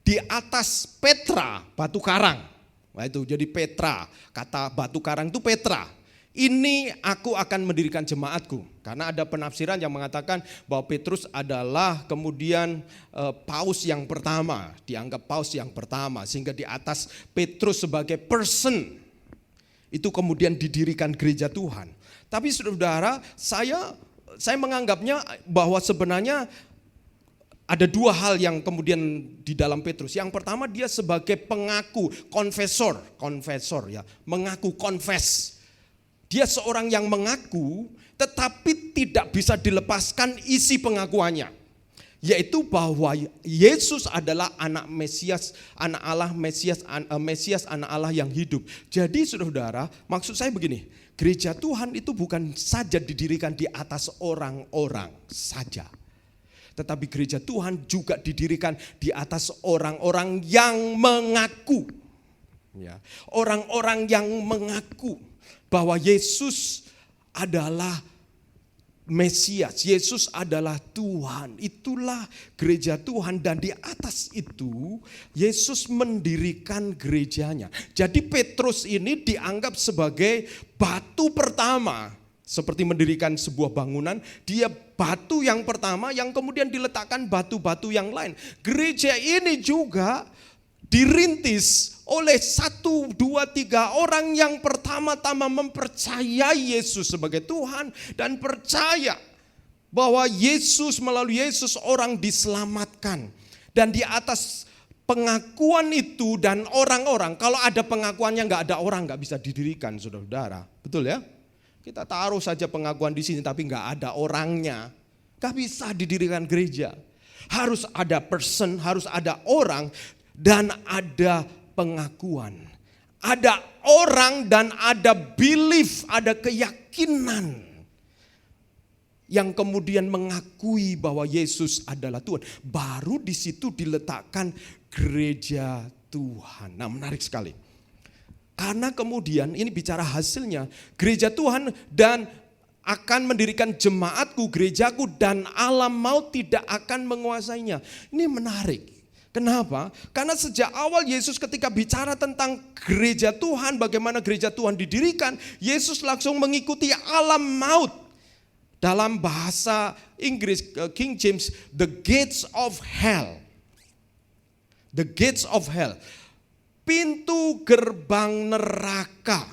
C: Di atas Petra batu karang. Nah itu jadi Petra, kata batu karang itu Petra. Ini aku akan mendirikan jemaatku. Karena ada penafsiran yang mengatakan bahwa Petrus adalah kemudian paus yang pertama, dianggap paus yang pertama. Sehingga di atas Petrus sebagai person, itu kemudian didirikan gereja Tuhan. Tapi saudara, saya menganggapnya bahwa sebenarnya ada dua hal yang kemudian di dalam Petrus. Yang pertama dia sebagai pengaku, confessor ya, mengaku confess. Dia seorang yang mengaku tetapi tidak bisa dilepaskan isi pengakuannya. Yaitu bahwa Yesus adalah anak Mesias, anak Allah Mesias, anak Allah yang hidup. Jadi saudara, maksud saya begini, gereja Tuhan itu bukan saja didirikan di atas orang-orang saja. Tetapi gereja Tuhan juga didirikan di atas orang-orang yang mengaku. Ya, orang-orang yang mengaku bahwa Yesus adalah Mesias, Yesus adalah Tuhan. Itulah gereja Tuhan dan di atas itu Yesus mendirikan gerejanya. Jadi Petrus ini dianggap sebagai batu pertama. Seperti mendirikan sebuah bangunan, dia batu yang pertama yang kemudian diletakkan batu-batu yang lain. Gereja ini juga dirintis oleh 1, 2, 3 orang yang pertama-tama mempercayai Yesus sebagai Tuhan dan percaya bahwa Yesus, melalui Yesus orang diselamatkan. Dan di atas pengakuan itu dan orang-orang, kalau ada pengakuannya nggak ada orang nggak bisa didirikan, saudara-saudara. Betul ya? Kita taruh saja pengakuan di sini tapi nggak ada orangnya, nggak bisa didirikan gereja. Harus ada person, harus ada orang dan ada pengakuan. Ada orang dan ada belief, ada keyakinan yang kemudian mengakui bahwa Yesus adalah Tuhan. Baru di situ diletakkan gereja Tuhan. Nah, menarik sekali. Karena kemudian ini bicara hasilnya, gereja Tuhan dan akan mendirikan jemaatku, gerejaku dan alam maut tidak akan menguasainya. Ini menarik. Kenapa? Karena sejak awal Yesus ketika bicara tentang gereja Tuhan, bagaimana gereja Tuhan didirikan, Yesus langsung mengikuti alam maut. Dalam bahasa Inggris, King James, the gates of hell. The gates of hell. Pintu gerbang neraka.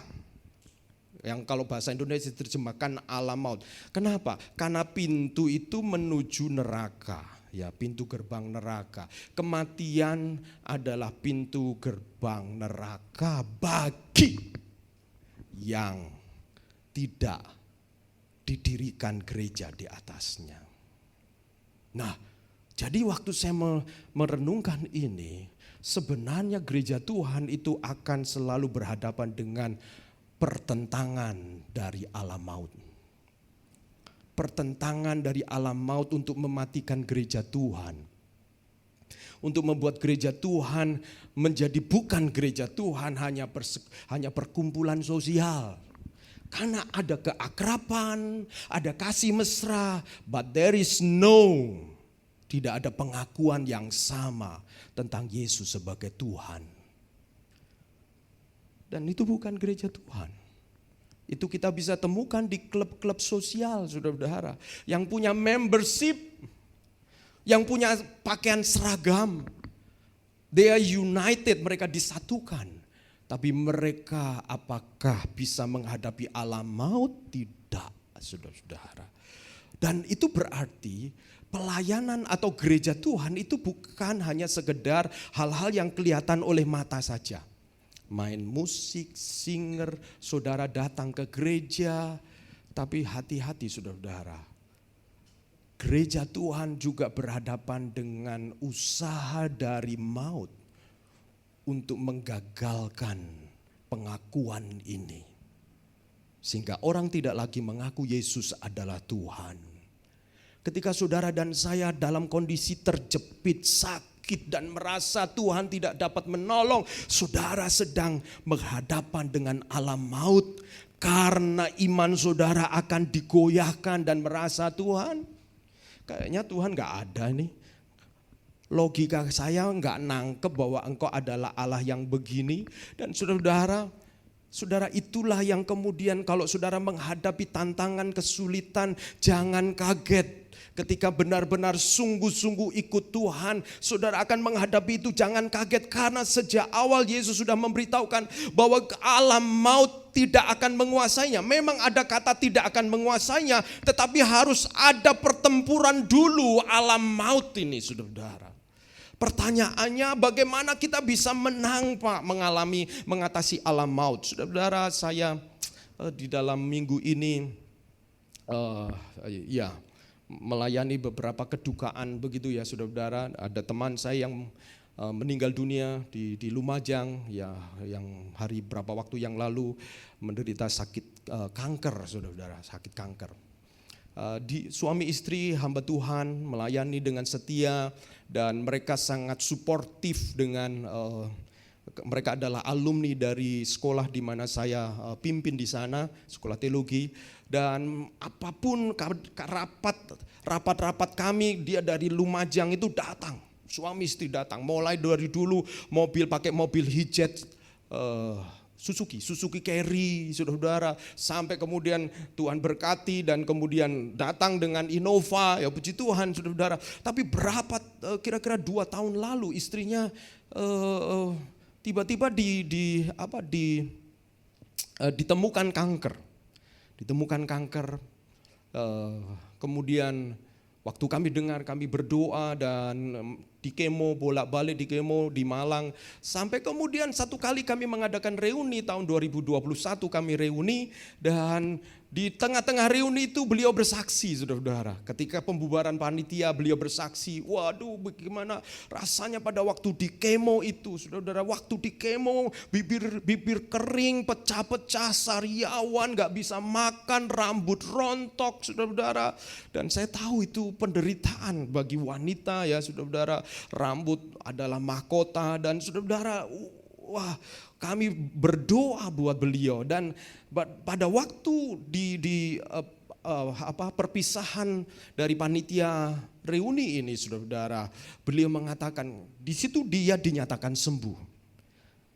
C: Yang kalau bahasa Indonesia diterjemahkan alam maut. Kenapa? Karena pintu itu menuju neraka. Ya, pintu gerbang neraka. Kematian adalah pintu gerbang neraka bagi yang tidak didirikan gereja di atasnya. Nah, jadi waktu saya merenungkan ini, sebenarnya gereja Tuhan itu akan selalu berhadapan dengan pertentangan dari alam maut. Pertentangan dari alam maut untuk mematikan gereja Tuhan. Untuk membuat gereja Tuhan menjadi bukan gereja Tuhan, hanya perkumpulan sosial. Karena ada keakraban, ada kasih mesra, but there is no, tidak ada pengakuan yang sama tentang Yesus sebagai Tuhan. Dan itu bukan gereja Tuhan. Itu kita bisa temukan di klub-klub sosial, saudara-saudara. Yang punya membership, yang punya pakaian seragam. They are united, mereka disatukan. Tapi mereka apakah bisa menghadapi alam maut? Tidak, saudara-saudara. Dan itu berarti pelayanan atau gereja Tuhan itu bukan hanya sekedar hal-hal yang kelihatan oleh mata saja. Main musik, singer, saudara datang ke gereja. Tapi hati-hati saudara-saudara. Gereja Tuhan juga berhadapan dengan usaha dari maut untuk menggagalkan pengakuan ini. Sehingga orang tidak lagi mengaku Yesus adalah Tuhan. Ketika saudara dan saya dalam kondisi terjepit, sakit, sakit dan merasa Tuhan tidak dapat menolong, saudara sedang berhadapan dengan alam maut karena iman saudara akan digoyahkan dan merasa Tuhan, kayaknya Tuhan gak ada nih. Logika saya gak nangkep bahwa engkau adalah Allah yang begini. Dan saudara itulah yang kemudian kalau saudara menghadapi tantangan, kesulitan, jangan kaget. Ketika benar-benar sungguh-sungguh ikut Tuhan, saudara akan menghadapi itu, jangan kaget. Karena sejak awal Yesus sudah memberitahukan bahwa alam maut tidak akan menguasainya. Memang ada kata tidak akan menguasainya, tetapi harus ada pertempuran dulu alam maut ini, saudara. Pertanyaannya, bagaimana kita bisa menang, Pak, mengatasi alam maut? Saudara, saya di dalam minggu ini melayani beberapa kedukaan begitu ya, saudara. Ada teman saya yang meninggal dunia di Lumajang ya, yang berapa waktu yang lalu menderita sakit kanker, saudara, sakit kanker. Suami istri hamba Tuhan melayani dengan setia dan mereka sangat suportif dengan mereka adalah alumni dari sekolah di mana saya pimpin di sana, sekolah teologi, dan apapun rapat-rapat kami, dia dari Lumajang itu datang, suami istri datang, mulai dari dulu pakai mobil hijet Suzuki Carry, saudara, sampai kemudian Tuhan berkati dan kemudian datang dengan Innova, ya puji Tuhan, saudara. Tapi kira-kira 2 tahun lalu istrinya tiba-tiba ditemukan kanker. Kemudian waktu kami berdoa dan di kemo, bolak-balik di kemo di Malang. Sampai kemudian satu kali kami mengadakan reuni tahun 2021, kami reuni, dan di tengah-tengah reuni itu beliau bersaksi, saudara. Ketika pembubaran panitia beliau bersaksi, waduh bagaimana rasanya pada waktu di kemo itu, saudara. Waktu di kemo bibir kering, pecah-pecah, sariawan, gak bisa makan, rambut rontok, saudara. Dan saya tahu itu penderitaan bagi wanita ya, saudara. Rambut adalah mahkota dan saudara, wah, kami berdoa buat beliau. Dan pada waktu di perpisahan dari panitia reuni ini, saudara, beliau mengatakan di situ dia dinyatakan sembuh,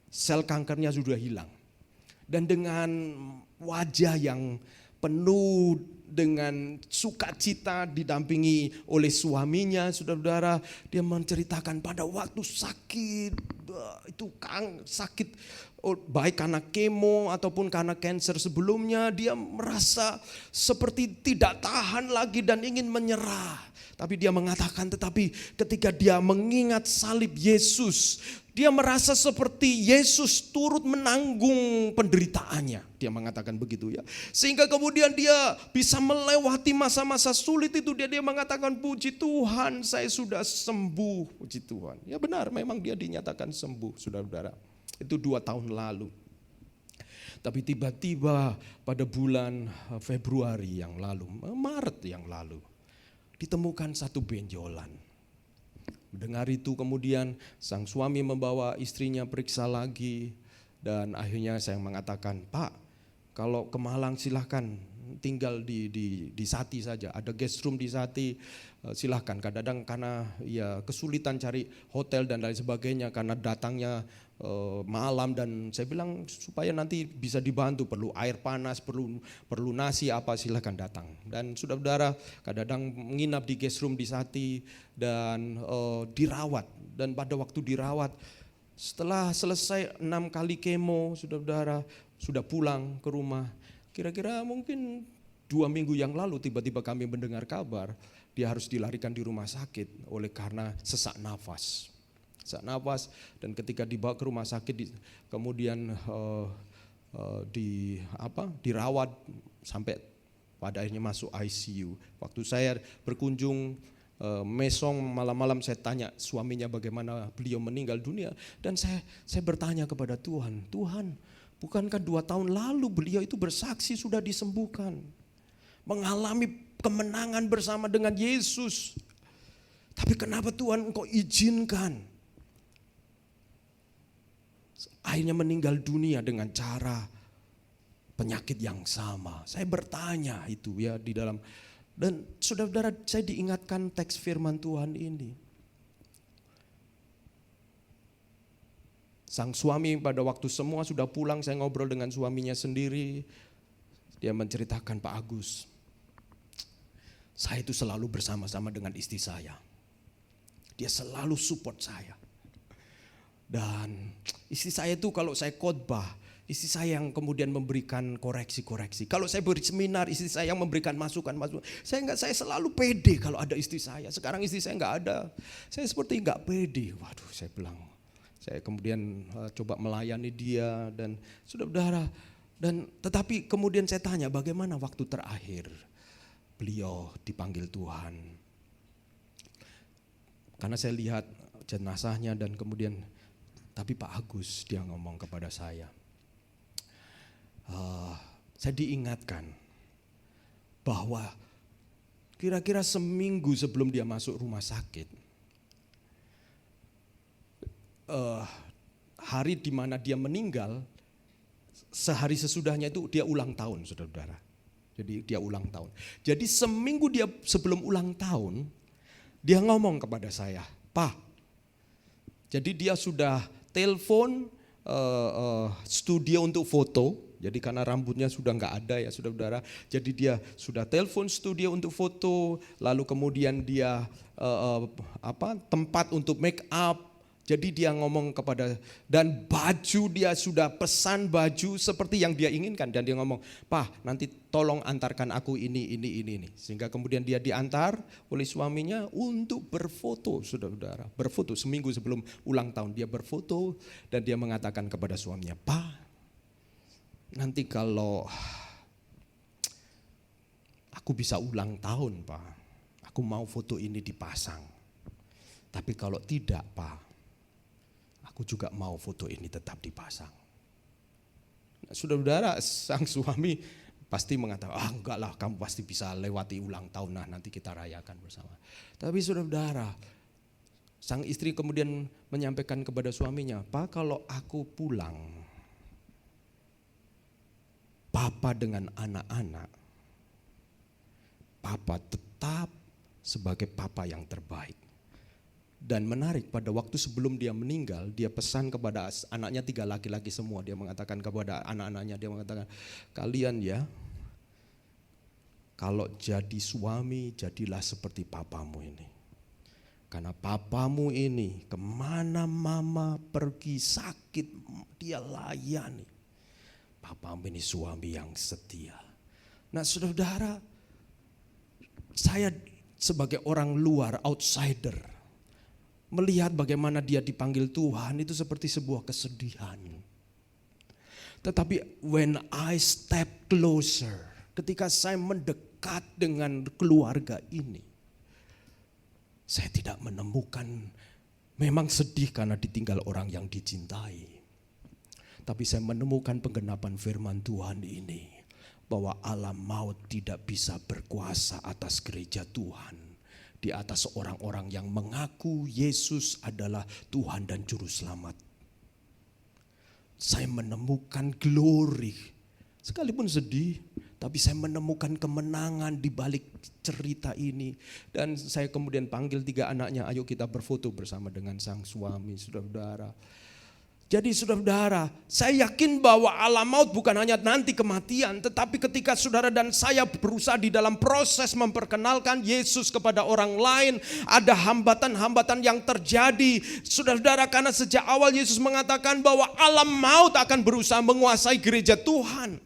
C: sel kankernya sudah hilang, dan dengan wajah yang penuh dengan sukacita didampingi oleh suaminya, saudara, dia menceritakan pada waktu sakit itu sakit baik karena kemo ataupun karena kanker sebelumnya, dia merasa seperti tidak tahan lagi dan ingin menyerah. Tapi dia mengatakan, tetapi ketika dia mengingat salib Yesus, dia merasa seperti Yesus turut menanggung penderitaannya. Dia mengatakan begitu ya. Sehingga kemudian dia bisa melewati masa-masa sulit itu. Dia mengatakan, puji Tuhan saya sudah sembuh, puji Tuhan. Ya benar, memang dia dinyatakan sembuh, saudara-saudara. Itu 2 tahun lalu. Tapi tiba-tiba pada bulan Februari yang lalu, Maret yang lalu, ditemukan satu benjolan. Mendengar itu kemudian sang suami membawa istrinya periksa lagi, dan akhirnya saya mengatakan, Pak, kalau ke Malang silahkan tinggal di Sati saja, ada guest room di Sati, silahkan. Kadang-kadang karena ya kesulitan cari hotel dan lain sebagainya karena datangnya malam, dan saya bilang supaya nanti bisa dibantu, perlu air panas, perlu nasi apa, silahkan datang. Dan saudara-saudara kadang-kadang menginap di guest room di Sati dan dirawat. Dan pada waktu dirawat, setelah selesai 6 kali kemo, saudara-saudara sudah pulang ke rumah. Kira-kira mungkin 2 minggu yang lalu tiba-tiba kami mendengar kabar dia harus dilarikan di rumah sakit oleh karena sesak nafas. Dan ketika dibawa ke rumah sakit kemudian dirawat sampai pada akhirnya masuk ICU. Waktu saya berkunjung mesong malam-malam, saya tanya suaminya bagaimana beliau meninggal dunia, dan saya bertanya kepada Tuhan, bukankah 2 tahun lalu beliau itu bersaksi sudah disembuhkan, mengalami kemenangan bersama dengan Yesus. Tapi kenapa Tuhan Engkau izinkan akhirnya meninggal dunia dengan cara penyakit yang sama? Saya bertanya itu ya di dalam. Dan saudara-saudara, saya diingatkan teks firman Tuhan ini. Sang suami pada waktu semua sudah pulang, saya ngobrol dengan suaminya sendiri. Dia menceritakan, Pak Agus, saya itu selalu bersama-sama dengan istri saya. Dia selalu support saya. Dan istri saya itu kalau saya khotbah, istri saya yang kemudian memberikan koreksi-koreksi. Kalau saya berseminar, istri saya yang memberikan masukan-masukan. Saya selalu pede kalau ada istri saya. Sekarang istri saya nggak ada, saya seperti nggak pede. Waduh, saya bilang. Saya kemudian coba melayani dia dan saudara-saudara. Dan tetapi kemudian saya tanya, bagaimana waktu terakhir beliau dipanggil Tuhan? Karena saya lihat jenazahnya dan kemudian, tapi Pak Agus dia ngomong kepada saya diingatkan bahwa kira-kira seminggu sebelum dia masuk rumah sakit, hari di mana dia meninggal, sehari sesudahnya itu dia ulang tahun, saudara-saudara. Jadi dia ulang tahun. Jadi seminggu dia sebelum ulang tahun, dia ngomong kepada saya, Pak, jadi dia sudah telepon studio untuk foto. Jadi karena rambutnya sudah nggak ada ya saudara-saudara. Jadi dia sudah telepon studio untuk foto. Lalu kemudian dia tempat untuk make up. Jadi dia ngomong kepada, dan baju dia sudah pesan baju seperti yang dia inginkan. Dan dia ngomong, Pak nanti tolong antarkan aku ini. Sehingga kemudian dia diantar oleh suaminya untuk berfoto, saudara-saudara. Berfoto seminggu sebelum ulang tahun dia berfoto. Dan dia mengatakan kepada suaminya, Pak nanti kalau aku bisa ulang tahun Pak, aku mau foto ini dipasang. Tapi kalau tidak Pak, aku juga mau foto ini tetap dipasang. Nah, saudara-saudara, sang suami pasti mengatakan, enggak lah, kamu pasti bisa lewati ulang tahun, nah nanti kita rayakan bersama. Tapi saudara-saudara, sang istri kemudian menyampaikan kepada suaminya, Pak kalau aku pulang, Papa dengan anak-anak, Papa tetap sebagai Papa yang terbaik. Dan menarik, pada waktu sebelum dia meninggal, dia pesan kepada anaknya 3 laki-laki semua. Dia mengatakan kepada anak-anaknya, dia mengatakan, kalian ya, kalau jadi suami, jadilah seperti papamu ini. Karena papamu ini, kemana mama pergi sakit, dia layani. Papamu ini suami yang setia. Nah saudara-saudara, saya sebagai orang luar, outsider, melihat bagaimana dia dipanggil Tuhan itu seperti sebuah kesedihan. Tetapi when I step closer, ketika saya mendekat dengan keluarga ini, saya tidak menemukan, memang sedih karena ditinggal orang yang dicintai. Tapi saya menemukan penggenapan firman Tuhan ini, bahwa alam maut tidak bisa berkuasa atas gereja Tuhan, di atas orang-orang yang mengaku Yesus adalah Tuhan dan Juru Selamat. Saya menemukan glory, sekalipun sedih, tapi saya menemukan kemenangan di balik cerita ini. Dan saya kemudian panggil 3 anaknya, ayo kita berfoto bersama dengan sang suami, saudara-saudara. Jadi saudara-saudara, saya yakin bahwa alam maut bukan hanya nanti kematian, tetapi ketika saudara dan saya berusaha di dalam proses memperkenalkan Yesus kepada orang lain, ada hambatan-hambatan yang terjadi. Saudara-saudara, karena sejak awal Yesus mengatakan bahwa alam maut akan berusaha menguasai gereja Tuhan.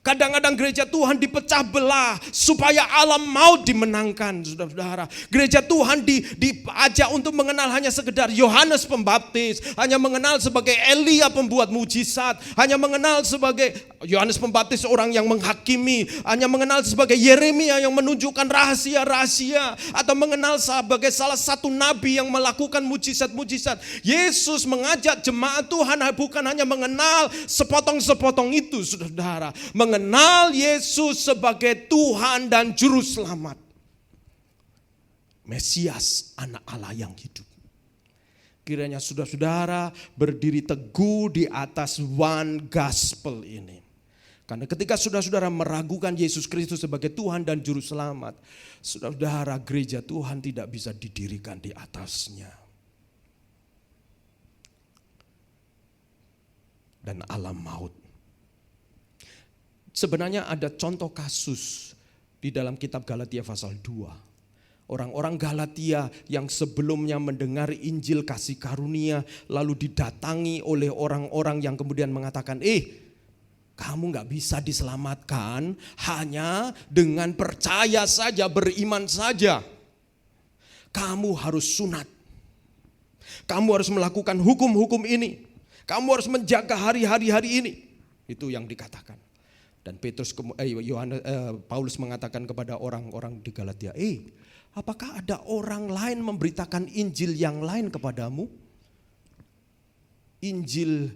C: Kadang-kadang gereja Tuhan dipecah belah supaya alam maut dimenangkan, saudara-saudara. Gereja Tuhan diajak untuk mengenal hanya sekedar Yohanes Pembaptis, hanya mengenal sebagai Elia pembuat mujizat, hanya mengenal sebagai Yohanes Pembaptis orang yang menghakimi, hanya mengenal sebagai Yeremia yang menunjukkan rahasia-rahasia, atau mengenal sebagai salah satu nabi yang melakukan mujizat-mujizat. Yesus mengajak jemaat Tuhan bukan hanya mengenal sepotong-sepotong itu, saudara-saudara, mengenal Yesus sebagai Tuhan dan Juru Selamat. Mesias, anak Allah yang hidup. Kiranya saudara-saudara berdiri teguh di atas one gospel ini. Karena ketika saudara-saudara meragukan Yesus Kristus sebagai Tuhan dan Juru Selamat, saudara-saudara, gereja Tuhan tidak bisa didirikan di atasnya. Dan alam maut. Sebenarnya ada contoh kasus di dalam kitab Galatia pasal 2. Orang-orang Galatia yang sebelumnya mendengar Injil kasih karunia lalu didatangi oleh orang-orang yang kemudian mengatakan, kamu gak bisa diselamatkan hanya dengan percaya saja, beriman saja. Kamu harus sunat. Kamu harus melakukan hukum-hukum ini. Kamu harus menjaga hari-hari ini. Itu yang dikatakan. Dan Paulus mengatakan kepada orang-orang di Galatia, apakah ada orang lain memberitakan Injil yang lain kepadamu? Injil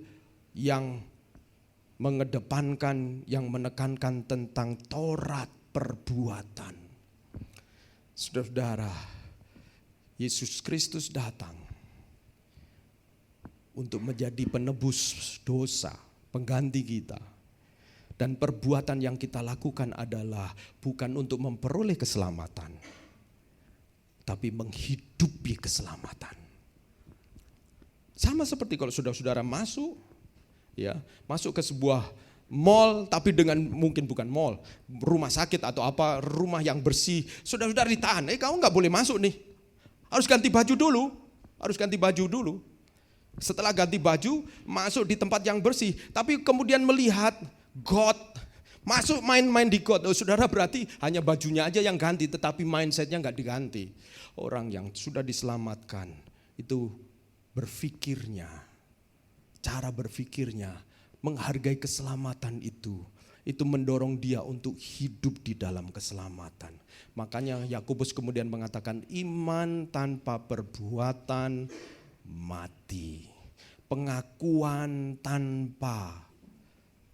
C: yang mengedepankan, yang menekankan tentang Taurat perbuatan. Saudara-saudara, Yesus Kristus datang untuk menjadi penebus dosa, pengganti kita. Dan perbuatan yang kita lakukan adalah bukan untuk memperoleh keselamatan, tapi menghidupi keselamatan. Sama seperti kalau saudara-saudara masuk ke sebuah mall, tapi dengan mungkin bukan mall, rumah sakit atau apa, rumah yang bersih, saudara-saudara ditahan, kamu gak boleh masuk nih, harus ganti baju dulu. Setelah ganti baju, masuk di tempat yang bersih, tapi kemudian melihat God, masuk main-main di God. Saudara, berarti hanya bajunya aja yang ganti, tetapi mindsetnya gak diganti. Orang yang sudah diselamatkan itu berpikirnya, cara berpikirnya, menghargai keselamatan itu mendorong dia untuk hidup di dalam keselamatan. Makanya Yakobus kemudian mengatakan iman tanpa perbuatan mati. Pengakuan tanpa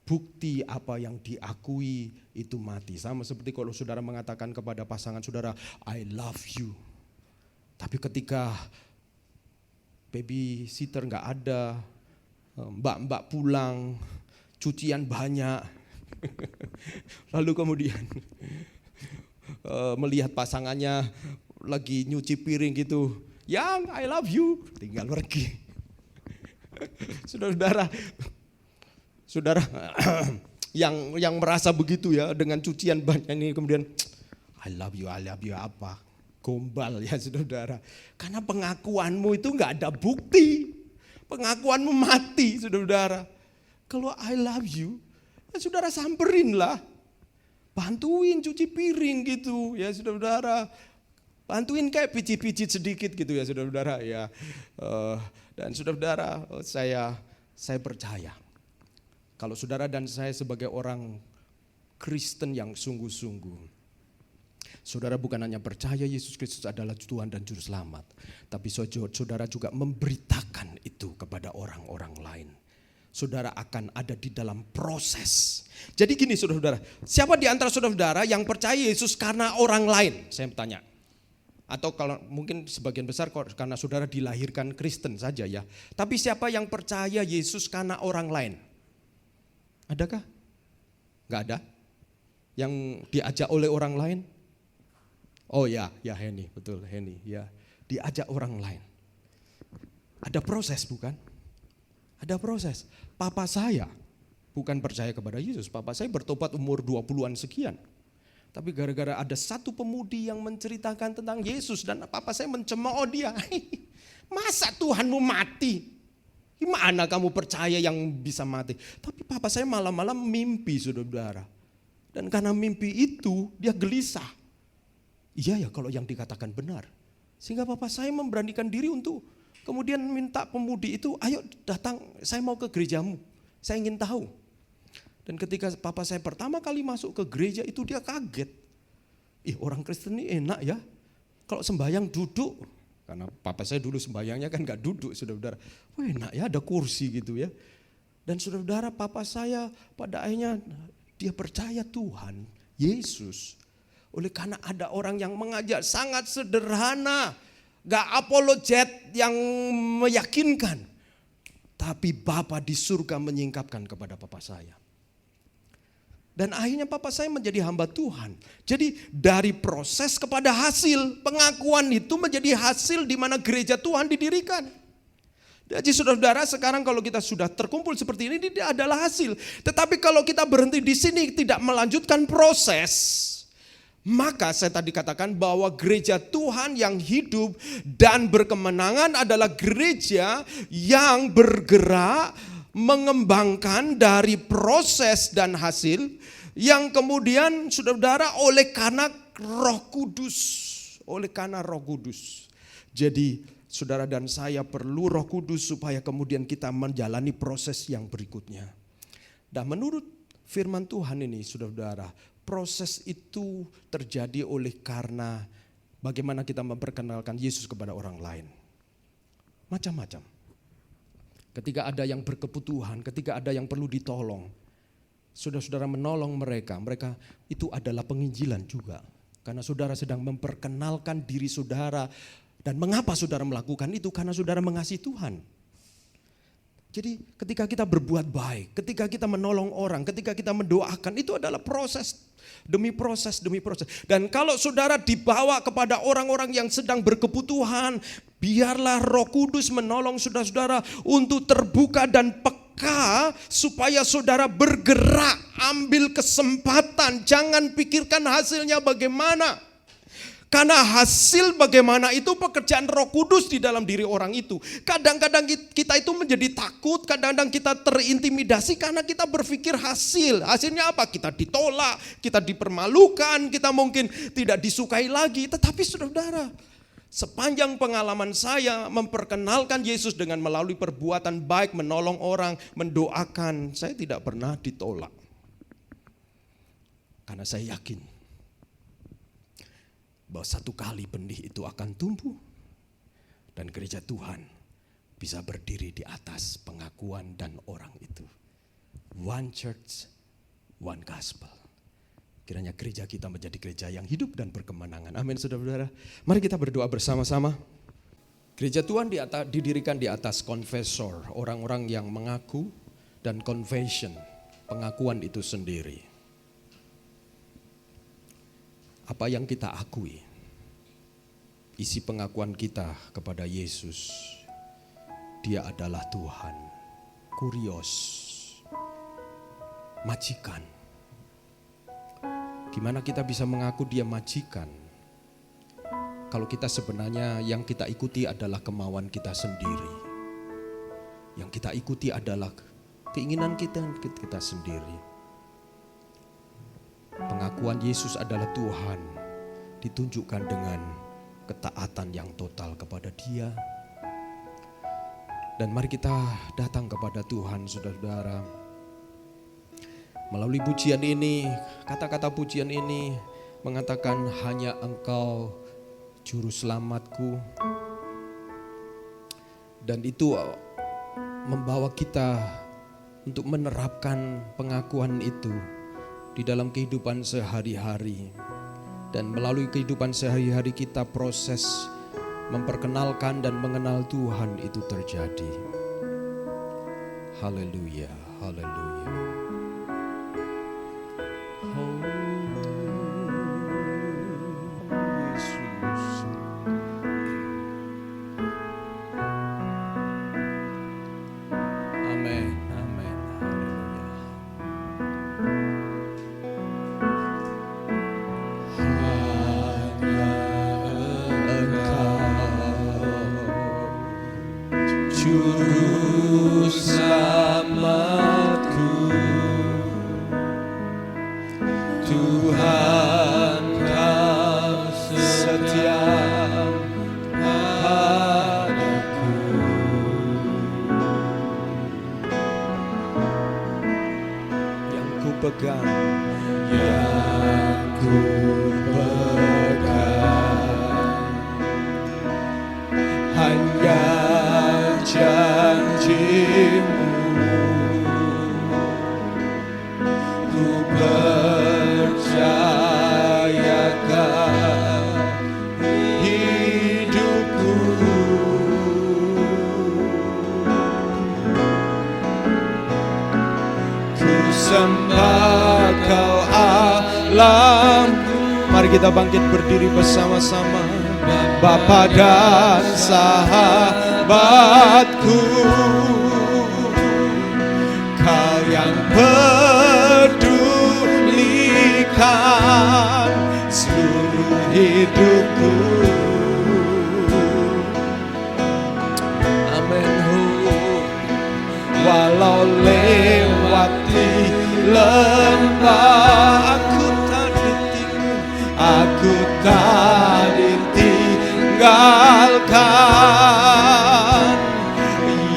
C: bukti apa yang diakui itu mati. Sama seperti kalau saudara mengatakan kepada pasangan saudara, I love you. Tapi ketika babysitter gak ada, mbak-mbak pulang, cucian banyak, lalu kemudian melihat pasangannya lagi nyuci piring gitu, yang I love you, tinggal pergi. Saudara yang merasa begitu ya dengan cucian banyak ini kemudian I love you apa? Gombal ya saudara. Karena pengakuanmu itu enggak ada bukti. Pengakuanmu mati saudara. Kalau I love you, ya saudara samperin lah. Bantuin cuci piring gitu ya saudara. Bantuin kayak pijit-pijit sedikit gitu ya saudara ya. Dan saudara saya percaya. Kalau saudara dan saya sebagai orang Kristen yang sungguh-sungguh, saudara bukan hanya percaya Yesus Kristus adalah Tuhan dan Juru Selamat, tapi saudara juga memberitakan itu kepada orang-orang lain. Saudara akan ada di dalam proses. Jadi gini saudara-saudara, siapa di antara saudara-saudara yang percaya Yesus karena orang lain? Saya tanya. Atau kalau mungkin sebagian besar karena saudara dilahirkan Kristen saja ya. Tapi siapa yang percaya Yesus karena orang lain? Adakah? Enggak ada? Yang diajak oleh orang lain? Oh ya Henny, betul Henny ya. Diajak orang lain. Ada proses bukan? Ada proses. Papa saya bukan percaya kepada Yesus. Papa saya bertobat umur 20-an sekian. Tapi gara-gara ada satu pemudi yang menceritakan tentang Yesus dan papa saya mencemooh dia. Masa Tuhanmu mati? Gimana kamu percaya yang bisa mati? Tapi papa saya malam-malam mimpi saudara. Dan karena mimpi itu dia gelisah. Iya ya kalau yang dikatakan benar. Sehingga papa saya memberanikan diri untuk kemudian minta pemudi itu, ayo datang saya mau ke gerejamu. Saya ingin tahu. Dan ketika papa saya pertama kali masuk ke gereja itu dia kaget. Orang Kristen ini enak ya. Kalau sembahyang duduk. Karena papa saya dulu sembahyangnya kan gak duduk saudara-saudara. Wah enak ya ada kursi gitu ya. Dan saudara-saudara papa saya pada akhirnya dia percaya Tuhan, Yesus. Oleh karena ada orang yang mengajak sangat sederhana, gak apologet yang meyakinkan. Tapi Bapa di surga menyingkapkan kepada Papa saya. Dan akhirnya Papa saya menjadi hamba Tuhan. Jadi dari proses kepada hasil, pengakuan itu menjadi hasil di mana gereja Tuhan didirikan. Jadi saudara-saudara, sekarang kalau kita sudah terkumpul seperti ini adalah hasil. Tetapi kalau kita berhenti di sini tidak melanjutkan proses, maka saya tadi katakan bahwa gereja Tuhan yang hidup dan berkemenangan adalah gereja yang bergerak mengembangkan dari proses dan hasil yang kemudian saudara-saudara oleh karena Roh Kudus, oleh karena Roh Kudus. Jadi saudara dan saya perlu Roh Kudus supaya kemudian kita menjalani proses yang berikutnya. Dan menurut firman Tuhan ini saudara-saudara, proses itu terjadi oleh karena bagaimana kita memperkenalkan Yesus kepada orang lain. Macam-macam. Ketika ada yang berkebutuhan, ketika ada yang perlu ditolong, saudara-saudara menolong mereka itu adalah penginjilan juga. Karena saudara sedang memperkenalkan diri saudara. Dan mengapa saudara melakukan itu? Karena saudara mengasihi Tuhan. Jadi ketika kita berbuat baik, ketika kita menolong orang, ketika kita mendoakan, itu adalah proses demi proses demi proses. Dan kalau saudara dibawa kepada orang-orang yang sedang berkebutuhan, biarlah Roh Kudus menolong saudara-saudara untuk terbuka dan peka supaya saudara bergerak, ambil kesempatan, jangan pikirkan hasilnya bagaimana. Karena hasil bagaimana itu pekerjaan Roh Kudus di dalam diri orang itu. Kadang-kadang kita itu menjadi takut, kadang-kadang kita terintimidasi karena kita berpikir hasil. Hasilnya apa? Kita ditolak, kita dipermalukan, kita mungkin tidak disukai lagi. Tetapi saudara, sepanjang pengalaman saya memperkenalkan Yesus dengan melalui perbuatan baik, menolong orang, mendoakan, saya tidak pernah ditolak. Karena saya yakin bahwa satu kali benih itu akan tumbuh dan gereja Tuhan bisa berdiri di atas pengakuan dan orang itu. One church, one gospel. Kiranya gereja kita menjadi gereja yang hidup dan berkemenangan. Amin saudara-saudara. Mari kita berdoa bersama-sama. Gereja Tuhan didirikan di atas confessor, orang-orang yang mengaku, dan confession, pengakuan itu sendiri. Apa yang kita akui, isi pengakuan kita kepada Yesus, Dia adalah Tuhan, Kurios, majikan. Gimana kita bisa mengaku Dia majikan kalau kita sebenarnya yang kita ikuti adalah kemauan kita sendiri, yang kita ikuti adalah keinginan kita sendiri. Pengakuan Yesus adalah Tuhan ditunjukkan dengan ketaatan yang total kepada Dia. Dan mari kita datang kepada Tuhan saudara-saudara. Melalui pujian ini, kata-kata pujian ini mengatakan hanya Engkau juru selamatku. Dan itu membawa kita untuk menerapkan pengakuan itu di dalam kehidupan sehari-hari. Dan melalui kehidupan sehari-hari kita proses memperkenalkan dan mengenal Tuhan itu terjadi. Haleluya, haleluya. Oh Yesus. Amin, amin, haleluya. Juru selamatku, Tuhan Kau setia padaku. Yang ku pegang, yang ku pegang hanya janji-Mu. Ku percaya sembah Kau Allahku. Mari kita bangkit berdiri bersama-sama. Bapa dan sahabatku, Kau yang pedulikan seluruh hidupku. Amin. Walau lewati lembah, aku tak ditinggalkan.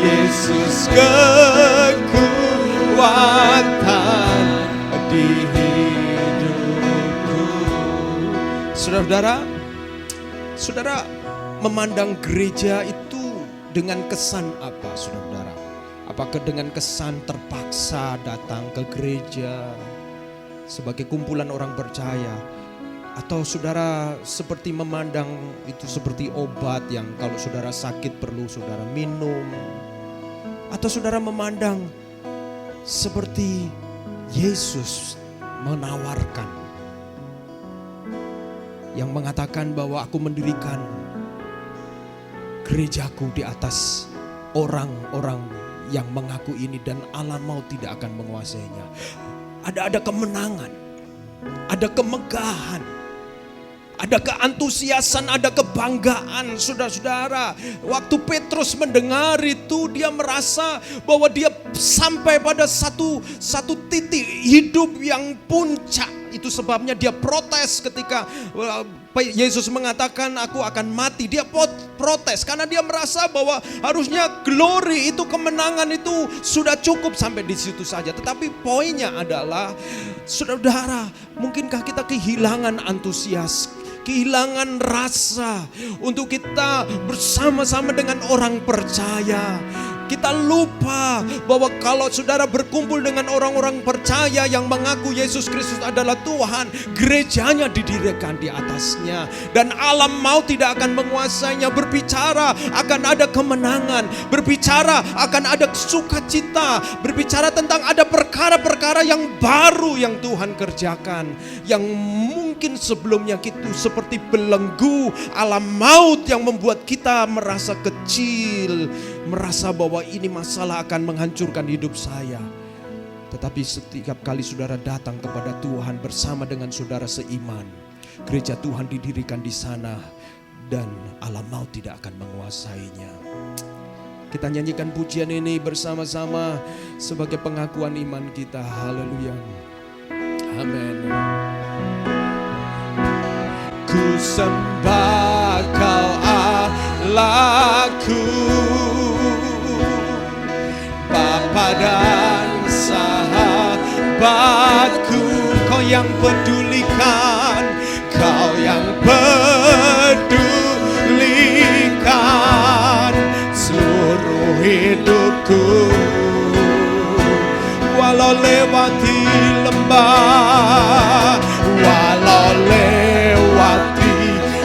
C: Yesus kekuatan di hidupku. Saudara memandang gereja itu dengan kesan apa, saudara? Apakah dengan kesan terpaksa datang ke gereja sebagai kumpulan orang percaya? Atau saudara seperti memandang itu seperti obat yang kalau saudara sakit perlu saudara minum? Atau saudara memandang seperti Yesus menawarkan, yang mengatakan bahwa aku mendirikan gerejaku di atas orang-orang yang mengaku ini dan alam maut tidak akan menguasainya. Ada kemenangan, ada kemegahan, ada keantusiasan, ada kebanggaan, saudara-saudara. Waktu Petrus mendengar itu, dia merasa bahwa dia sampai pada satu titik hidup yang puncak. Itu sebabnya dia protes ketika Yesus mengatakan aku akan mati. Dia protes karena dia merasa bahwa harusnya glory itu, kemenangan itu sudah cukup sampai di situ saja. Tetapi poinnya adalah, saudara, mungkinkah kita kehilangan antusias, kehilangan rasa untuk kita bersama-sama dengan orang percaya. Kita lupa bahwa kalau saudara berkumpul dengan orang-orang percaya yang mengaku Yesus Kristus adalah Tuhan, gerejanya didirikan di atasnya dan alam maut tidak akan menguasainya. Berbicara akan ada kemenangan, berbicara akan ada sukacita, berbicara tentang ada perkara-perkara yang baru yang Tuhan kerjakan, yang mungkin sebelumnya itu seperti belenggu alam maut yang membuat kita merasa kecil, merasa bahwa ini masalah akan menghancurkan hidup saya. Tetapi setiap kali saudara datang kepada Tuhan bersama dengan saudara seiman, gereja Tuhan didirikan di sana dan alam maut tidak akan menguasainya. Kita nyanyikan pujian ini bersama-sama sebagai pengakuan iman kita. Haleluya. Amin. Ku sembah Kau Allahku, Bapa dan sahabatku. Kau yang pedulikan, Kau yang pedulikan seluruh hidupku. Walau lewati lembah, walau lewati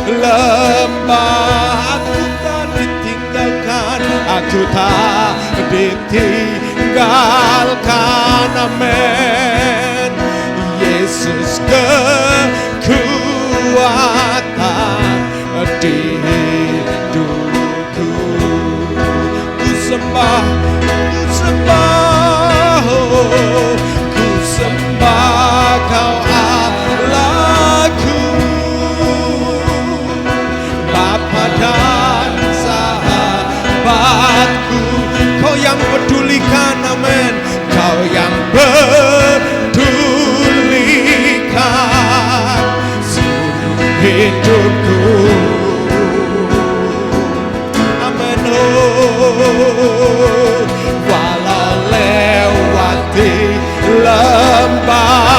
C: lembah, aku tak ditinggalkan, aku tak ditinggalkan. Amin. Yesus kekuatan di hidupku. Ku sembah, oh, ku sembah Kau Allahku, Bapa dan sahabatku. Kau yang pedulikan, amin. Kau yang pedulikan seluruh hidupku. Amin. Oh, walau lewati lembah,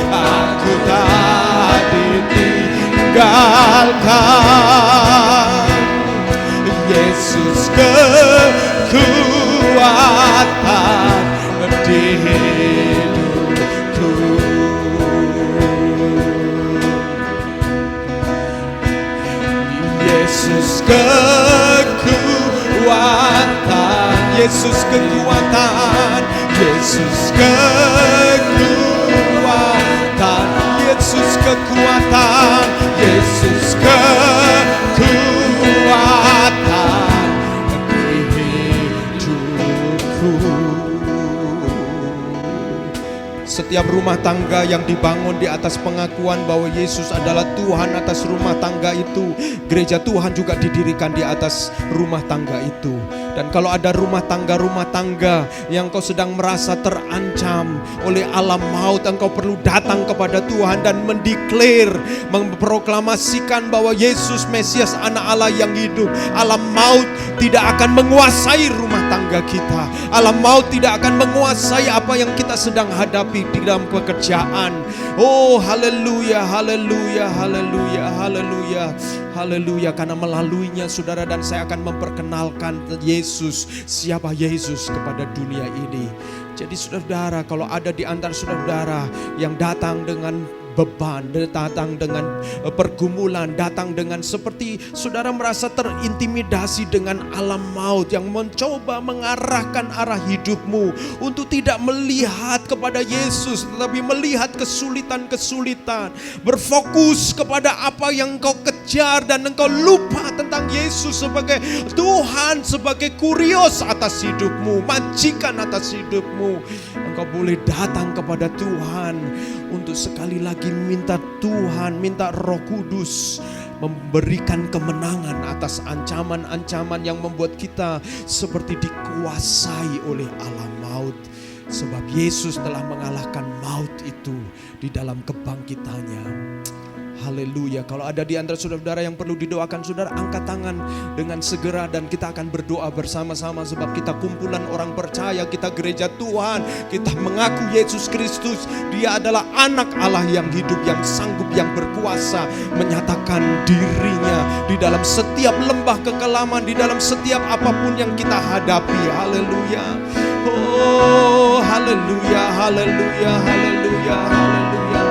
C: aku tak ditinggalkan. Yesus kekuatan di hidupku. Yesus kekuatan, Yesus kekuatan, Yesus kekuatan, Yesus kekuatan, Yesus kekuatan hidupku. Setiap rumah tangga yang dibangun di atas pengakuan bahwa Yesus adalah Tuhan atas rumah tangga itu, gereja Tuhan juga didirikan di atas rumah tangga itu. Dan kalau ada rumah tangga yang kau sedang merasa terancam oleh alam maut, engkau perlu datang kepada Tuhan dan mendeklar, memproklamasikan bahwa Yesus Mesias anak Allah yang hidup. Alam maut tidak akan menguasai rumah tangga kita. Alam maut tidak akan menguasai apa yang kita sedang hadapi di dalam pekerjaan. Oh haleluya, haleluya, haleluya, haleluya, haleluya. Karena melaluinya saudara dan saya akan memperkenalkan Yesus, siapa Yesus kepada dunia ini. Jadi saudara, kalau ada di antara saudara yang datang dengan beban, datang dengan pergumulan, datang dengan seperti saudara merasa terintimidasi dengan alam maut yang mencoba mengarahkan arah hidupmu untuk tidak melihat kepada Yesus, tetapi melihat kesulitan-kesulitan, berfokus kepada apa yang engkau kejar dan engkau lupa tentang Yesus sebagai Tuhan, sebagai kurios atas hidupmu, majikan atas hidupmu. Engkau boleh datang kepada Tuhan untuk sekali lagi minta Tuhan, minta Roh Kudus memberikan kemenangan atas ancaman-ancaman yang membuat kita seperti dikuasai oleh alam maut. Sebab Yesus telah mengalahkan maut itu di dalam kebangkitannya. Haleluya. Kalau ada di antara saudara-saudara yang perlu didoakan, saudara angkat tangan dengan segera dan kita akan berdoa bersama-sama. Sebab kita kumpulan orang percaya, kita gereja Tuhan, kita mengaku Yesus Kristus, Dia adalah anak Allah yang hidup, yang sanggup, yang berkuasa menyatakan dirinya di dalam setiap lembah kekelaman, di dalam setiap apapun yang kita hadapi. Haleluya. Oh haleluya, haleluya, haleluya, haleluya.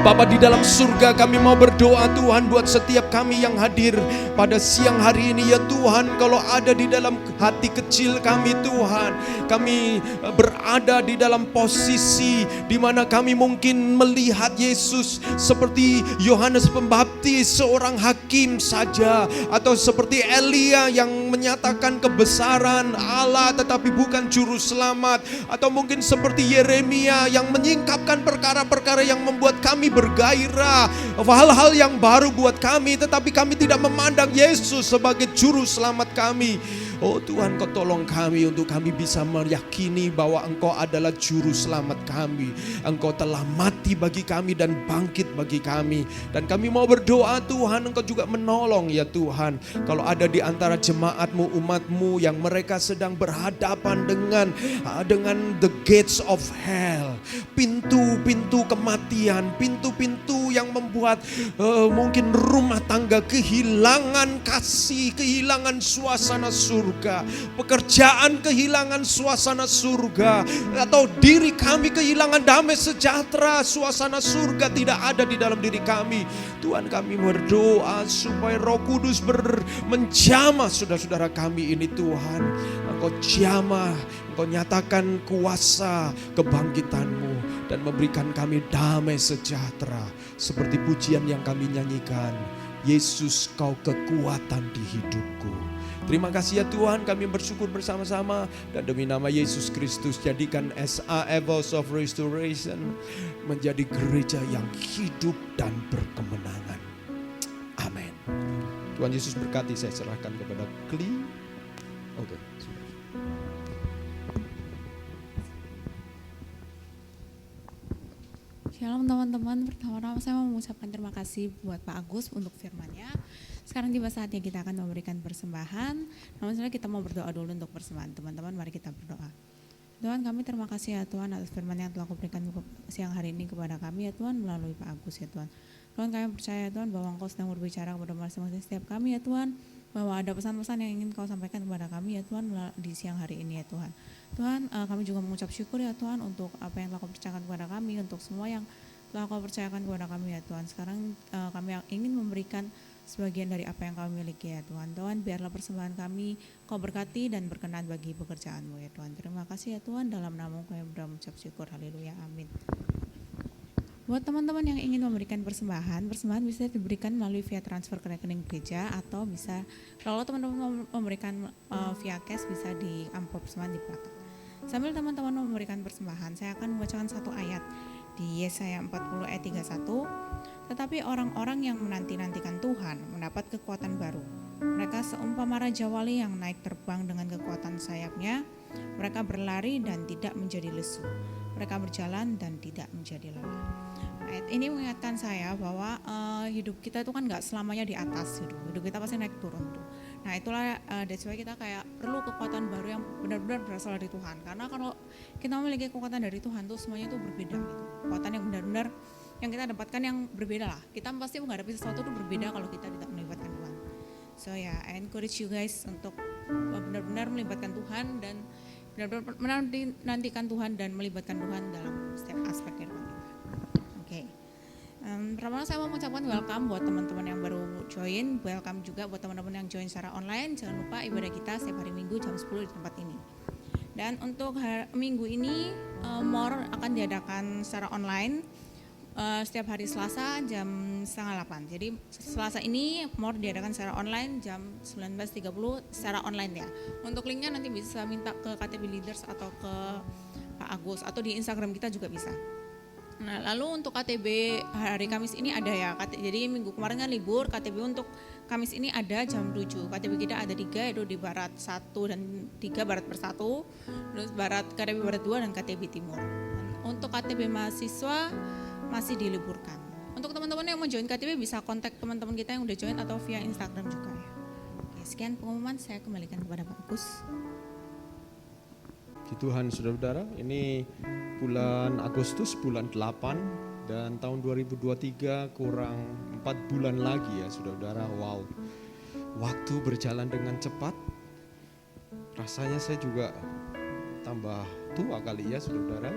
C: Bapa di dalam surga, kami mau berdoa Tuhan buat setiap kami yang hadir pada siang hari ini ya Tuhan. Kalau ada di dalam hati kecil kami Tuhan, kami berada di dalam posisi di mana kami mungkin melihat Yesus seperti Yohanes Pembaptis, seorang hakim saja, atau seperti Elia yang menyatakan kebesaran Allah tetapi bukan juru selamat, atau mungkin seperti Yeremia yang menyingkapkan perkara-perkara yang membuat kami bergairah, hal-hal yang baru buat kami, tetapi kami tidak memandang Yesus sebagai juru selamat kami. Oh Tuhan, Kau tolong kami untuk kami bisa meyakini bahwa Engkau adalah juru selamat kami. Engkau telah mati bagi kami dan bangkit bagi kami. Dan kami mau berdoa Tuhan, Engkau juga menolong ya Tuhan. Kalau ada di antara jemaat-Mu, umat-Mu yang mereka sedang berhadapan dengan the gates of hell, pintu-pintu kematian, pintu-pintu yang membuat mungkin rumah tangga kehilangan kasih, kehilangan suasana surga, pekerjaan kehilangan suasana surga, atau diri kami kehilangan damai sejahtera, suasana surga tidak ada di dalam diri kami. Tuhan, kami berdoa supaya Roh Kudus menjamah saudara-saudara kami ini Tuhan. Engkau jamah, Engkau nyatakan kuasa kebangkitan-Mu dan memberikan kami damai sejahtera seperti pujian yang kami nyanyikan. Yesus, Kau kekuatan di hidupku. Terima kasih ya Tuhan, kami bersyukur bersama-sama. Dan demi nama Yesus Kristus, jadikan SA Evos of Restoration menjadi gereja yang hidup dan berkemenangan. Amin. Tuhan Yesus berkati, saya serahkan kepada Kli. Oke.
D: Shalom teman-teman, pertama-tama saya mau mengucapkan terima kasih buat Pak Agus untuk firman-Nya. Sekarang tiba saatnya kita akan memberikan persembahan. Namun sebenarnya kita mau berdoa dulu untuk persembahan. Teman-teman, mari kita berdoa. Tuhan, kami terima kasih ya Tuhan atas firman yang telah Kau berikan siang hari ini kepada kami ya Tuhan melalui Pak Agus ya Tuhan. Tuhan, kami percaya Tuhan bahwa Engkau sedang berbicara kepada masing-masing setiap kami ya Tuhan, bahwa ada pesan-pesan yang ingin Kau sampaikan kepada kami ya Tuhan di siang hari ini ya Tuhan. Tuhan, kami juga mengucap syukur ya Tuhan untuk apa yang telah Kau percayakan kepada kami, untuk semua yang telah Kau percayakan kepada kami ya Tuhan. Sekarang kami ingin memberikan sebagian dari apa yang kami miliki ya Tuhan. Tuhan, biarlah persembahan kami Kau berkati dan berkenan bagi pekerjaan-Mu ya Tuhan. Terima kasih ya Tuhan, dalam nama-Mu kami berdoa mengucap syukur. Haleluya, amin. Buat teman-teman yang ingin memberikan persembahan bisa diberikan melalui via transfer ke rekening gereja, atau bisa kalau teman-teman memberikan via cash bisa di amplop persembahan di belakang. Sambil teman-teman memberikan persembahan, saya akan membacakan satu ayat di Yesaya 40 ayat 31. Tetapi orang-orang yang menanti-nantikan Tuhan mendapat kekuatan baru. Mereka seumpama raja wali yang naik terbang dengan kekuatan sayapnya. Mereka berlari dan tidak menjadi lesu. Mereka berjalan dan tidak menjadi lelah. Ayat ini mengingatkan saya bahwa hidup kita itu kan gak selamanya di atas gitu. Hidup kita pasti naik turun tuh. Nah itulah that's why kita kayak perlu kekuatan baru yang benar-benar berasal dari Tuhan. Karena kalau kita memiliki kekuatan dari Tuhan tuh semuanya tuh berbeda gitu. Kekuatan yang benar-benar yang kita dapatkan yang berbeda lah. Kita pasti menghadapi sesuatu itu berbeda kalau kita tidak melibatkan Tuhan. So ya, I encourage you guys untuk benar-benar melibatkan Tuhan dan benar-benar menantikan Tuhan dan melibatkan Tuhan dalam setiap aspek kehidupan kita. Oke. Pertama saya mau mengucapkan welcome buat teman-teman yang baru join, welcome juga buat teman-teman yang join secara online. Jangan lupa ibadah kita setiap hari Minggu jam 10 di tempat ini. Dan untuk minggu ini MOR akan diadakan secara online. Setiap hari Selasa jam 7:30. Jadi Selasa ini MOR diadakan secara online jam 19.30 secara online ya. Untuk linknya nanti bisa minta ke KTB Leaders atau ke Pak Agus, atau di Instagram kita juga bisa. Nah lalu untuk KTB hari Kamis ini ada ya, jadi minggu kemarin kan libur, KTB untuk Kamis ini ada jam 7. KTB kita ada 3, yaitu di Barat 1 dan 3, Barat per 1, terus KTB Barat 2 dan KTB Timur. Untuk KTB mahasiswa masih diliburkan. Untuk teman-teman yang mau join KTB bisa kontak teman-teman kita yang udah join atau via Instagram juga ya. Oke, sekian pengumuman, saya kembalikan kepada Pak Agus.
C: Puji Tuhan saudara-saudara, ini bulan Agustus, bulan 8 dan tahun 2023 kurang 4 bulan lagi ya saudara-saudara. Wow, waktu berjalan dengan cepat. Rasanya saya juga tambah tua kali ya saudara-saudara.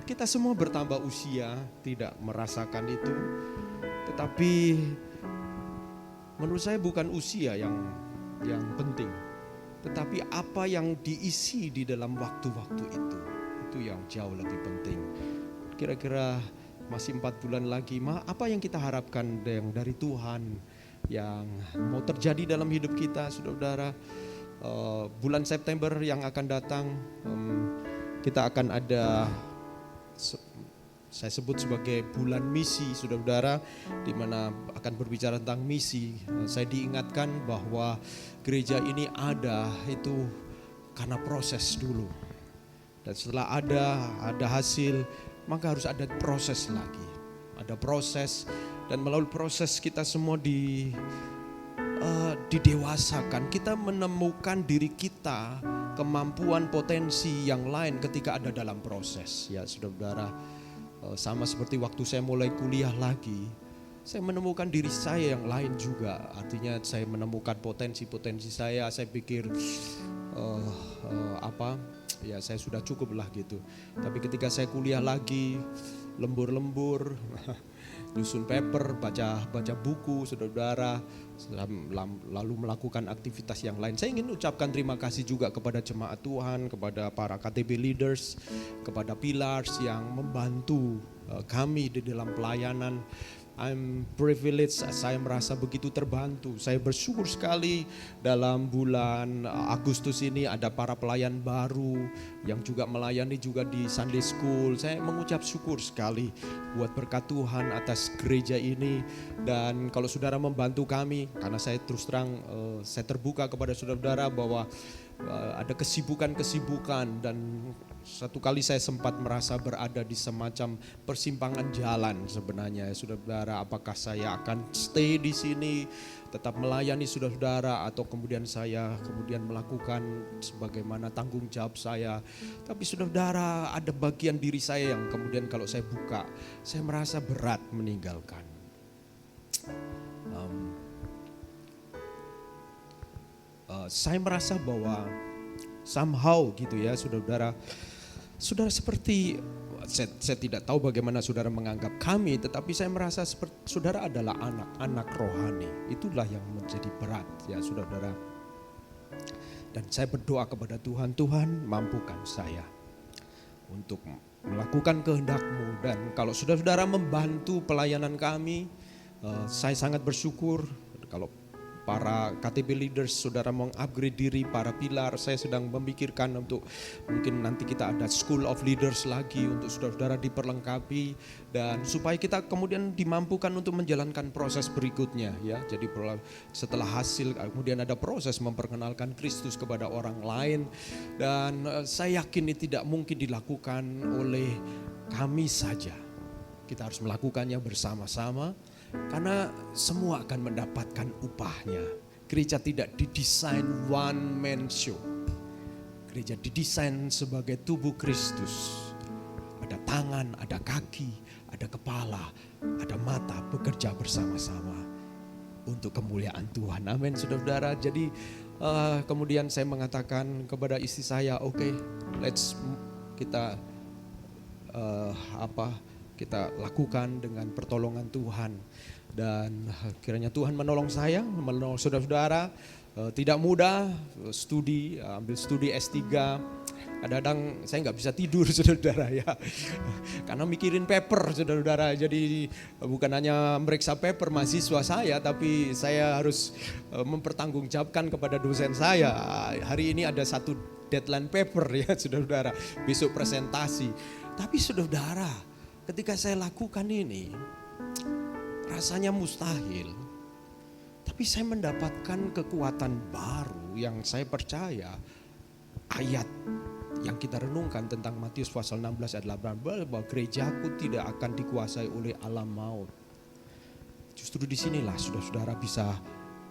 C: Kita semua bertambah usia, tidak merasakan itu. Tetapi menurut saya bukan usia yang penting, tetapi apa yang diisi di dalam waktu-waktu itu yang jauh lebih penting. Kira-kira masih 4 bulan lagi, apa yang kita harapkan dari Tuhan yang mau terjadi dalam hidup kita saudara-saudara. Bulan September yang akan datang kita akan ada, saya sebut sebagai bulan misi saudara-saudara, di mana akan berbicara tentang misi. Saya diingatkan bahwa gereja ini ada itu karena proses dulu. Dan setelah ada hasil, maka harus ada proses lagi. Ada proses, dan melalui proses kita semua didewasakan. Kita menemukan diri kita, kemampuan, potensi yang lain ketika ada dalam proses. Ya saudara-saudara, sama seperti waktu saya mulai kuliah lagi, saya menemukan diri saya yang lain juga. Artinya saya menemukan potensi-potensi saya pikir ya saya sudah cukup lah gitu. Tapi ketika saya kuliah lagi, lembur-lembur, nyusun paper, baca buku saudara-saudara, lalu melakukan aktivitas yang lain. Saya ingin ucapkan terima kasih juga kepada jemaat Tuhan, kepada para KTB leaders, kepada pillars yang membantu kami di dalam pelayanan. I'm privileged, saya merasa begitu terbantu. Saya bersyukur sekali dalam bulan Agustus ini ada para pelayan baru yang juga melayani juga di Sunday School. Saya mengucap syukur sekali buat berkat Tuhan atas gereja ini. Dan kalau saudara membantu kami, karena saya terus terang saya terbuka kepada saudara-saudara bahwa ada kesibukan dan satu kali saya sempat merasa berada di semacam persimpangan jalan sebenarnya. Saudara-saudara, apakah saya akan stay di sini tetap melayani saudara-saudara, atau kemudian saya melakukan sebagaimana tanggung jawab saya. Tapi saudara-saudara, ada bagian diri saya yang kemudian kalau saya buka, saya merasa berat meninggalkan. Saya merasa bahwa somehow gitu ya saudara-saudara, saudara seperti Saya tidak tahu bagaimana saudara menganggap kami, tetapi saya merasa seperti saudara adalah anak-anak rohani. Itulah yang menjadi berat ya saudara. Dan saya berdoa kepada Tuhan, Tuhan mampukan saya untuk melakukan kehendak-Mu. Dan kalau saudara-saudara membantu pelayanan kami, saya sangat bersyukur. Kalau para KTB leaders, saudara meng-upgrade diri, para pilar, saya sedang memikirkan untuk mungkin nanti kita ada school of leaders lagi untuk saudara-saudara diperlengkapi dan supaya kita kemudian dimampukan untuk menjalankan proses berikutnya ya. Jadi setelah hasil kemudian ada proses memperkenalkan Kristus kepada orang lain dan saya yakin ini tidak mungkin dilakukan oleh kami saja. Kita harus melakukannya bersama-sama. Karena semua akan mendapatkan upahnya. Gereja tidak didesain one man show. Gereja didesain sebagai tubuh Kristus. Ada tangan, ada kaki, ada kepala, ada mata bekerja bersama-sama untuk kemuliaan Tuhan. Amin saudara-saudara. Jadi kemudian saya mengatakan kepada istri saya, oke, let's kita kita lakukan dengan pertolongan Tuhan. Dan kiranya Tuhan menolong saya, menolong saudara-saudara. Tidak mudah, ambil studi S3. Kadang-kadang saya nggak bisa tidur saudara-saudara ya. Karena mikirin paper saudara-saudara. Jadi bukan hanya meriksa paper mahasiswa saya, tapi saya harus mempertanggungjawabkan kepada dosen saya. Hari ini ada satu deadline paper ya saudara-saudara. Besok presentasi. Tapi saudara-saudara, ketika saya lakukan ini, rasanya mustahil. Tapi saya mendapatkan kekuatan baru yang saya percaya ayat yang kita renungkan tentang Matius pasal 16 ayat 18 bahwa gerejaku tidak akan dikuasai oleh alam maut. Justru disinilah saudara-saudara bisa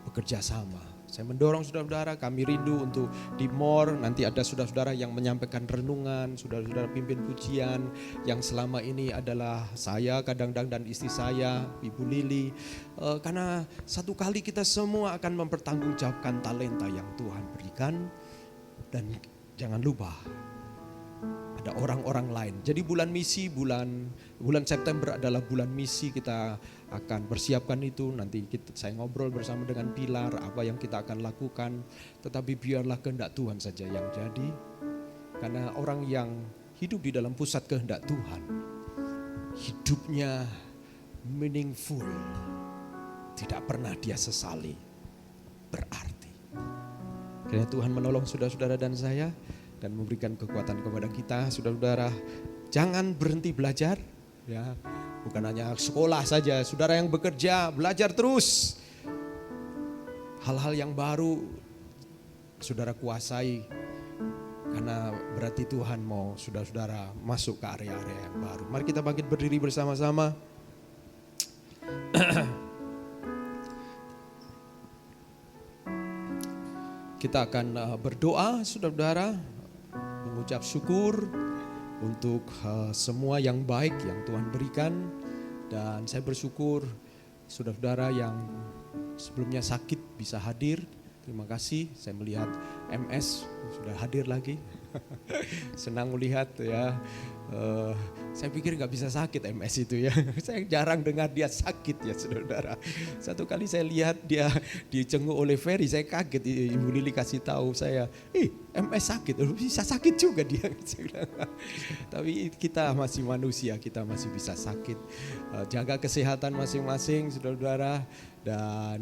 C: bekerja sama. Saya mendorong saudara-saudara, kami rindu untuk di MOR, nanti ada saudara-saudara yang menyampaikan renungan, saudara-saudara pimpin pujian, yang selama ini adalah saya kadang-kadang dan istri saya, Ibu Lili. Karena satu kali kita semua akan mempertanggungjawabkan talenta yang Tuhan berikan. Dan jangan lupa, ada orang-orang lain. Jadi bulan misi, bulan September adalah bulan misi, kita akan persiapkan itu. Nanti saya ngobrol bersama dengan pilar apa yang kita akan lakukan. Tetapi biarlah kehendak Tuhan saja yang jadi. Karena orang yang hidup di dalam pusat kehendak Tuhan, hidupnya meaningful. Tidak pernah dia sesali. Berarti. Kiranya Tuhan menolong saudara-saudara dan saya. Dan memberikan kekuatan kepada kita, saudara-saudara. Jangan berhenti belajar. Ya, bukan hanya sekolah saja, saudara yang bekerja, belajar terus. Hal-hal yang baru saudara kuasai. Karena berarti Tuhan mau saudara-saudara masuk ke area-area yang baru. Mari kita bangkit berdiri bersama-sama. Kita akan berdoa saudara-saudara. Mengucap syukur untuk semua yang baik yang Tuhan berikan. Dan saya bersyukur saudara-saudara yang sebelumnya sakit bisa hadir. Terima kasih, saya melihat MS sudah hadir lagi. Senang melihat ya. Saya pikir gak bisa sakit MS itu ya. Saya jarang dengar dia sakit ya saudara-saudara. Satu kali saya lihat dia dicenguk oleh Ferry, saya kaget. Ibu Lili kasih tahu saya, MS sakit, bisa sakit juga dia. Tapi kita masih manusia, kita masih bisa sakit. Jaga kesehatan masing-masing saudara-saudara. Dan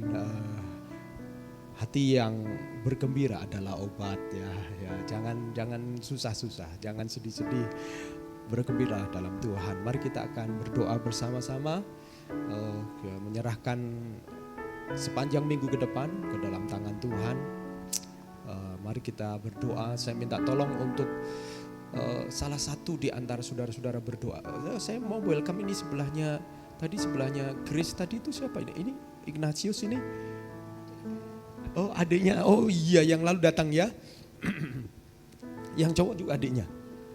C: hati yang bergembira adalah obat ya. Jangan susah-susah, jangan sedih-sedih. Bergembira dalam Tuhan. Mari kita akan berdoa bersama-sama, menyerahkan sepanjang minggu ke depan ke dalam tangan Tuhan. Mari kita berdoa. Saya minta tolong untuk salah satu di antara saudara-saudara berdoa. Saya mau welcome ini sebelahnya Grace tadi itu siapa ini? Ini Ignatius ini. Oh adiknya, oh iya yang lalu datang ya. Yang cowok juga adiknya.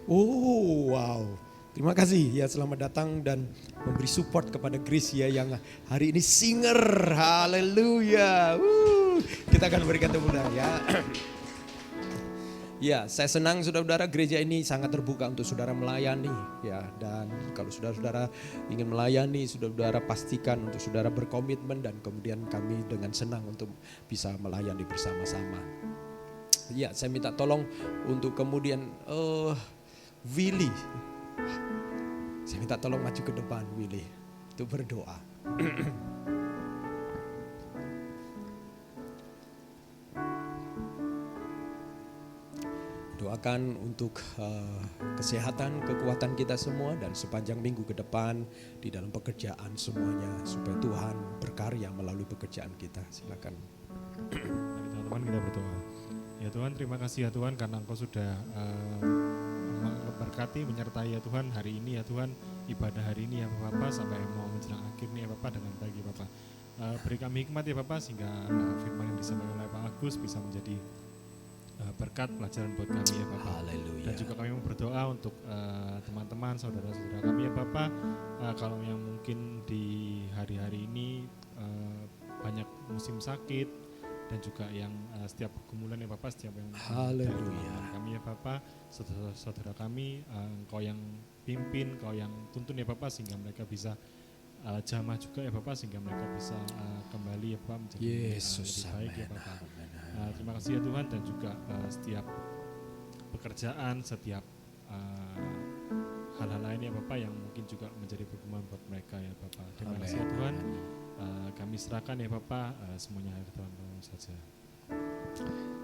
C: Oh wow, terima kasih ya selamat datang dan memberi support kepada Grace ya yang hari ini singer, haleluya. Kita akan berikan tepuk tangan ya. Ya, saya senang saudara-saudara gereja ini sangat terbuka untuk saudara melayani ya, dan kalau saudara-saudara ingin melayani, saudara-saudara pastikan untuk saudara berkomitmen dan kemudian kami dengan senang untuk bisa melayani bersama-sama. Ya, saya minta tolong untuk kemudian Willy. Saya minta tolong maju ke depan Willy untuk berdoa. Doakan untuk kesehatan, kekuatan kita semua dan sepanjang minggu ke depan di dalam pekerjaan semuanya supaya Tuhan berkarya melalui pekerjaan kita. Silakan.
B: Mari teman-teman kita berdoa. Ya Tuhan, terima kasih ya Tuhan karena Engkau sudah memberkati, menyertai ya Tuhan hari ini ya Tuhan, ibadah hari ini ya Bapak sampai mau menjelang akhir nih ya Bapak dengan baik ya Bapak. Beri kami hikmat ya Bapak sehingga firman yang disampaikan oleh Pak Agus bisa menjadi berkat pelajaran buat kami ya Bapak.
C: Haleluya.
B: Dan juga kami mau berdoa untuk teman-teman, saudara-saudara kami ya Bapak. Kalau yang mungkin di hari-hari ini banyak musim sakit dan juga yang setiap pergumulan ya Bapak, setiap yang
C: Haleluya.
B: kami ya Bapak, saudara-saudara kami, Engkau yang pimpin, Engkau yang tuntun ya Bapak sehingga mereka bisa jamah juga ya Bapak sehingga mereka bisa kembali ya Bapak menjadi
C: Yesus,
B: lebih baik ya
C: amin,
B: Bapak.
C: amin.
B: Terima kasih ya Tuhan dan juga setiap pekerjaan, setiap hal-hal lain ya Bapak yang mungkin juga menjadi pergumulan buat mereka ya Bapak. Terima
C: Amin.
B: kasih ya Tuhan. Kami serahkan ya Bapak semuanya di Tuhan saja.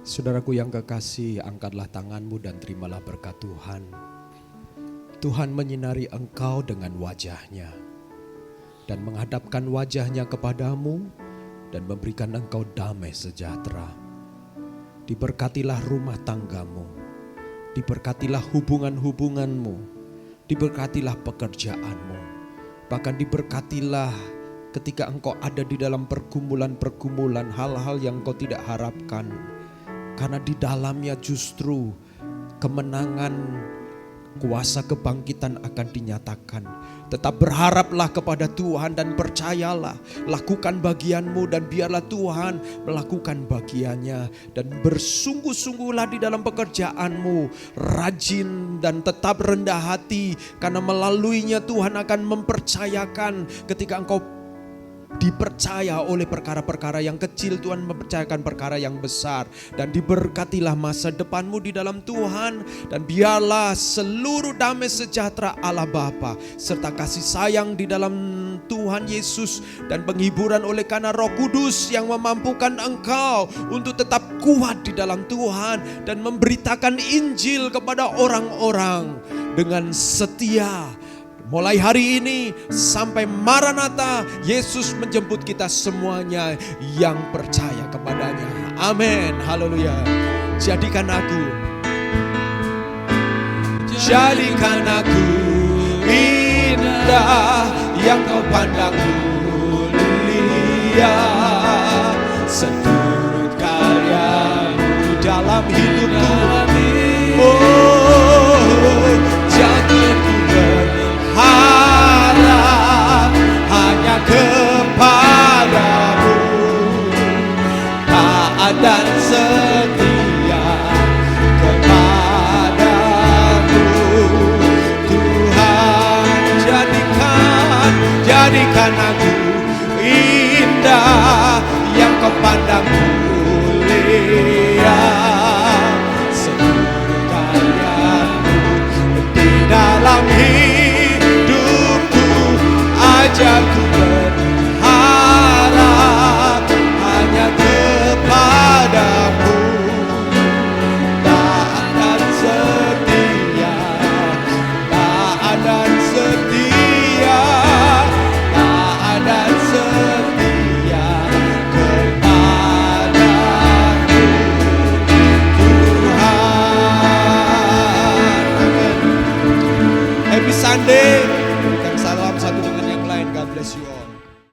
C: Saudaraku yang kekasih, angkatlah tanganmu dan terimalah berkat Tuhan. Tuhan menyinari engkau dengan wajahnya dan menghadapkan wajahnya kepadamu dan memberikan engkau damai sejahtera. Diberkatilah rumah tanggamu, diberkatilah hubungan-hubunganmu, diberkatilah pekerjaanmu, bahkan diberkatilah ketika engkau ada di dalam pergumulan-pergumulan, hal-hal yang engkau tidak harapkan. Karena di dalamnya justru kemenangan, kuasa kebangkitan akan dinyatakan. Tetap berharaplah kepada Tuhan dan percayalah. Lakukan bagianmu dan biarlah Tuhan melakukan bagiannya. Dan bersungguh-sungguhlah di dalam pekerjaanmu. Rajin dan tetap rendah hati. Karena melaluinya Tuhan akan mempercayakan ketika engkau dipercaya oleh perkara-perkara yang kecil, Tuhan mempercayakan perkara yang besar. Dan diberkatilah masa depanmu di dalam Tuhan. Dan biarlah seluruh damai sejahtera Allah Bapa serta kasih sayang di dalam Tuhan Yesus dan penghiburan oleh karena Roh Kudus yang memampukan engkau untuk tetap kuat di dalam Tuhan dan memberitakan Injil kepada orang-orang dengan setia. Mulai hari ini sampai Maranatha, Yesus menjemput kita semuanya yang percaya kepadanya. Amin. Haleluya. Jadikan aku indah yang kau pandang mulia, seturut karyamu dalam hidupku. Oh, jangan ku harap hanya kepadamu, taat dan setia kepadamu. Tuhan jadikan aku indah yang kau pandang mulia, seluruh karyamu di dalam hidupku. Ajarku berharap hanya kepadamu, taat dan setia, taat dan setia, taat dan setia kepadamu Tuhan. Amin. Happy Sunday. Dan salam satu dengan yang lain. God bless you all.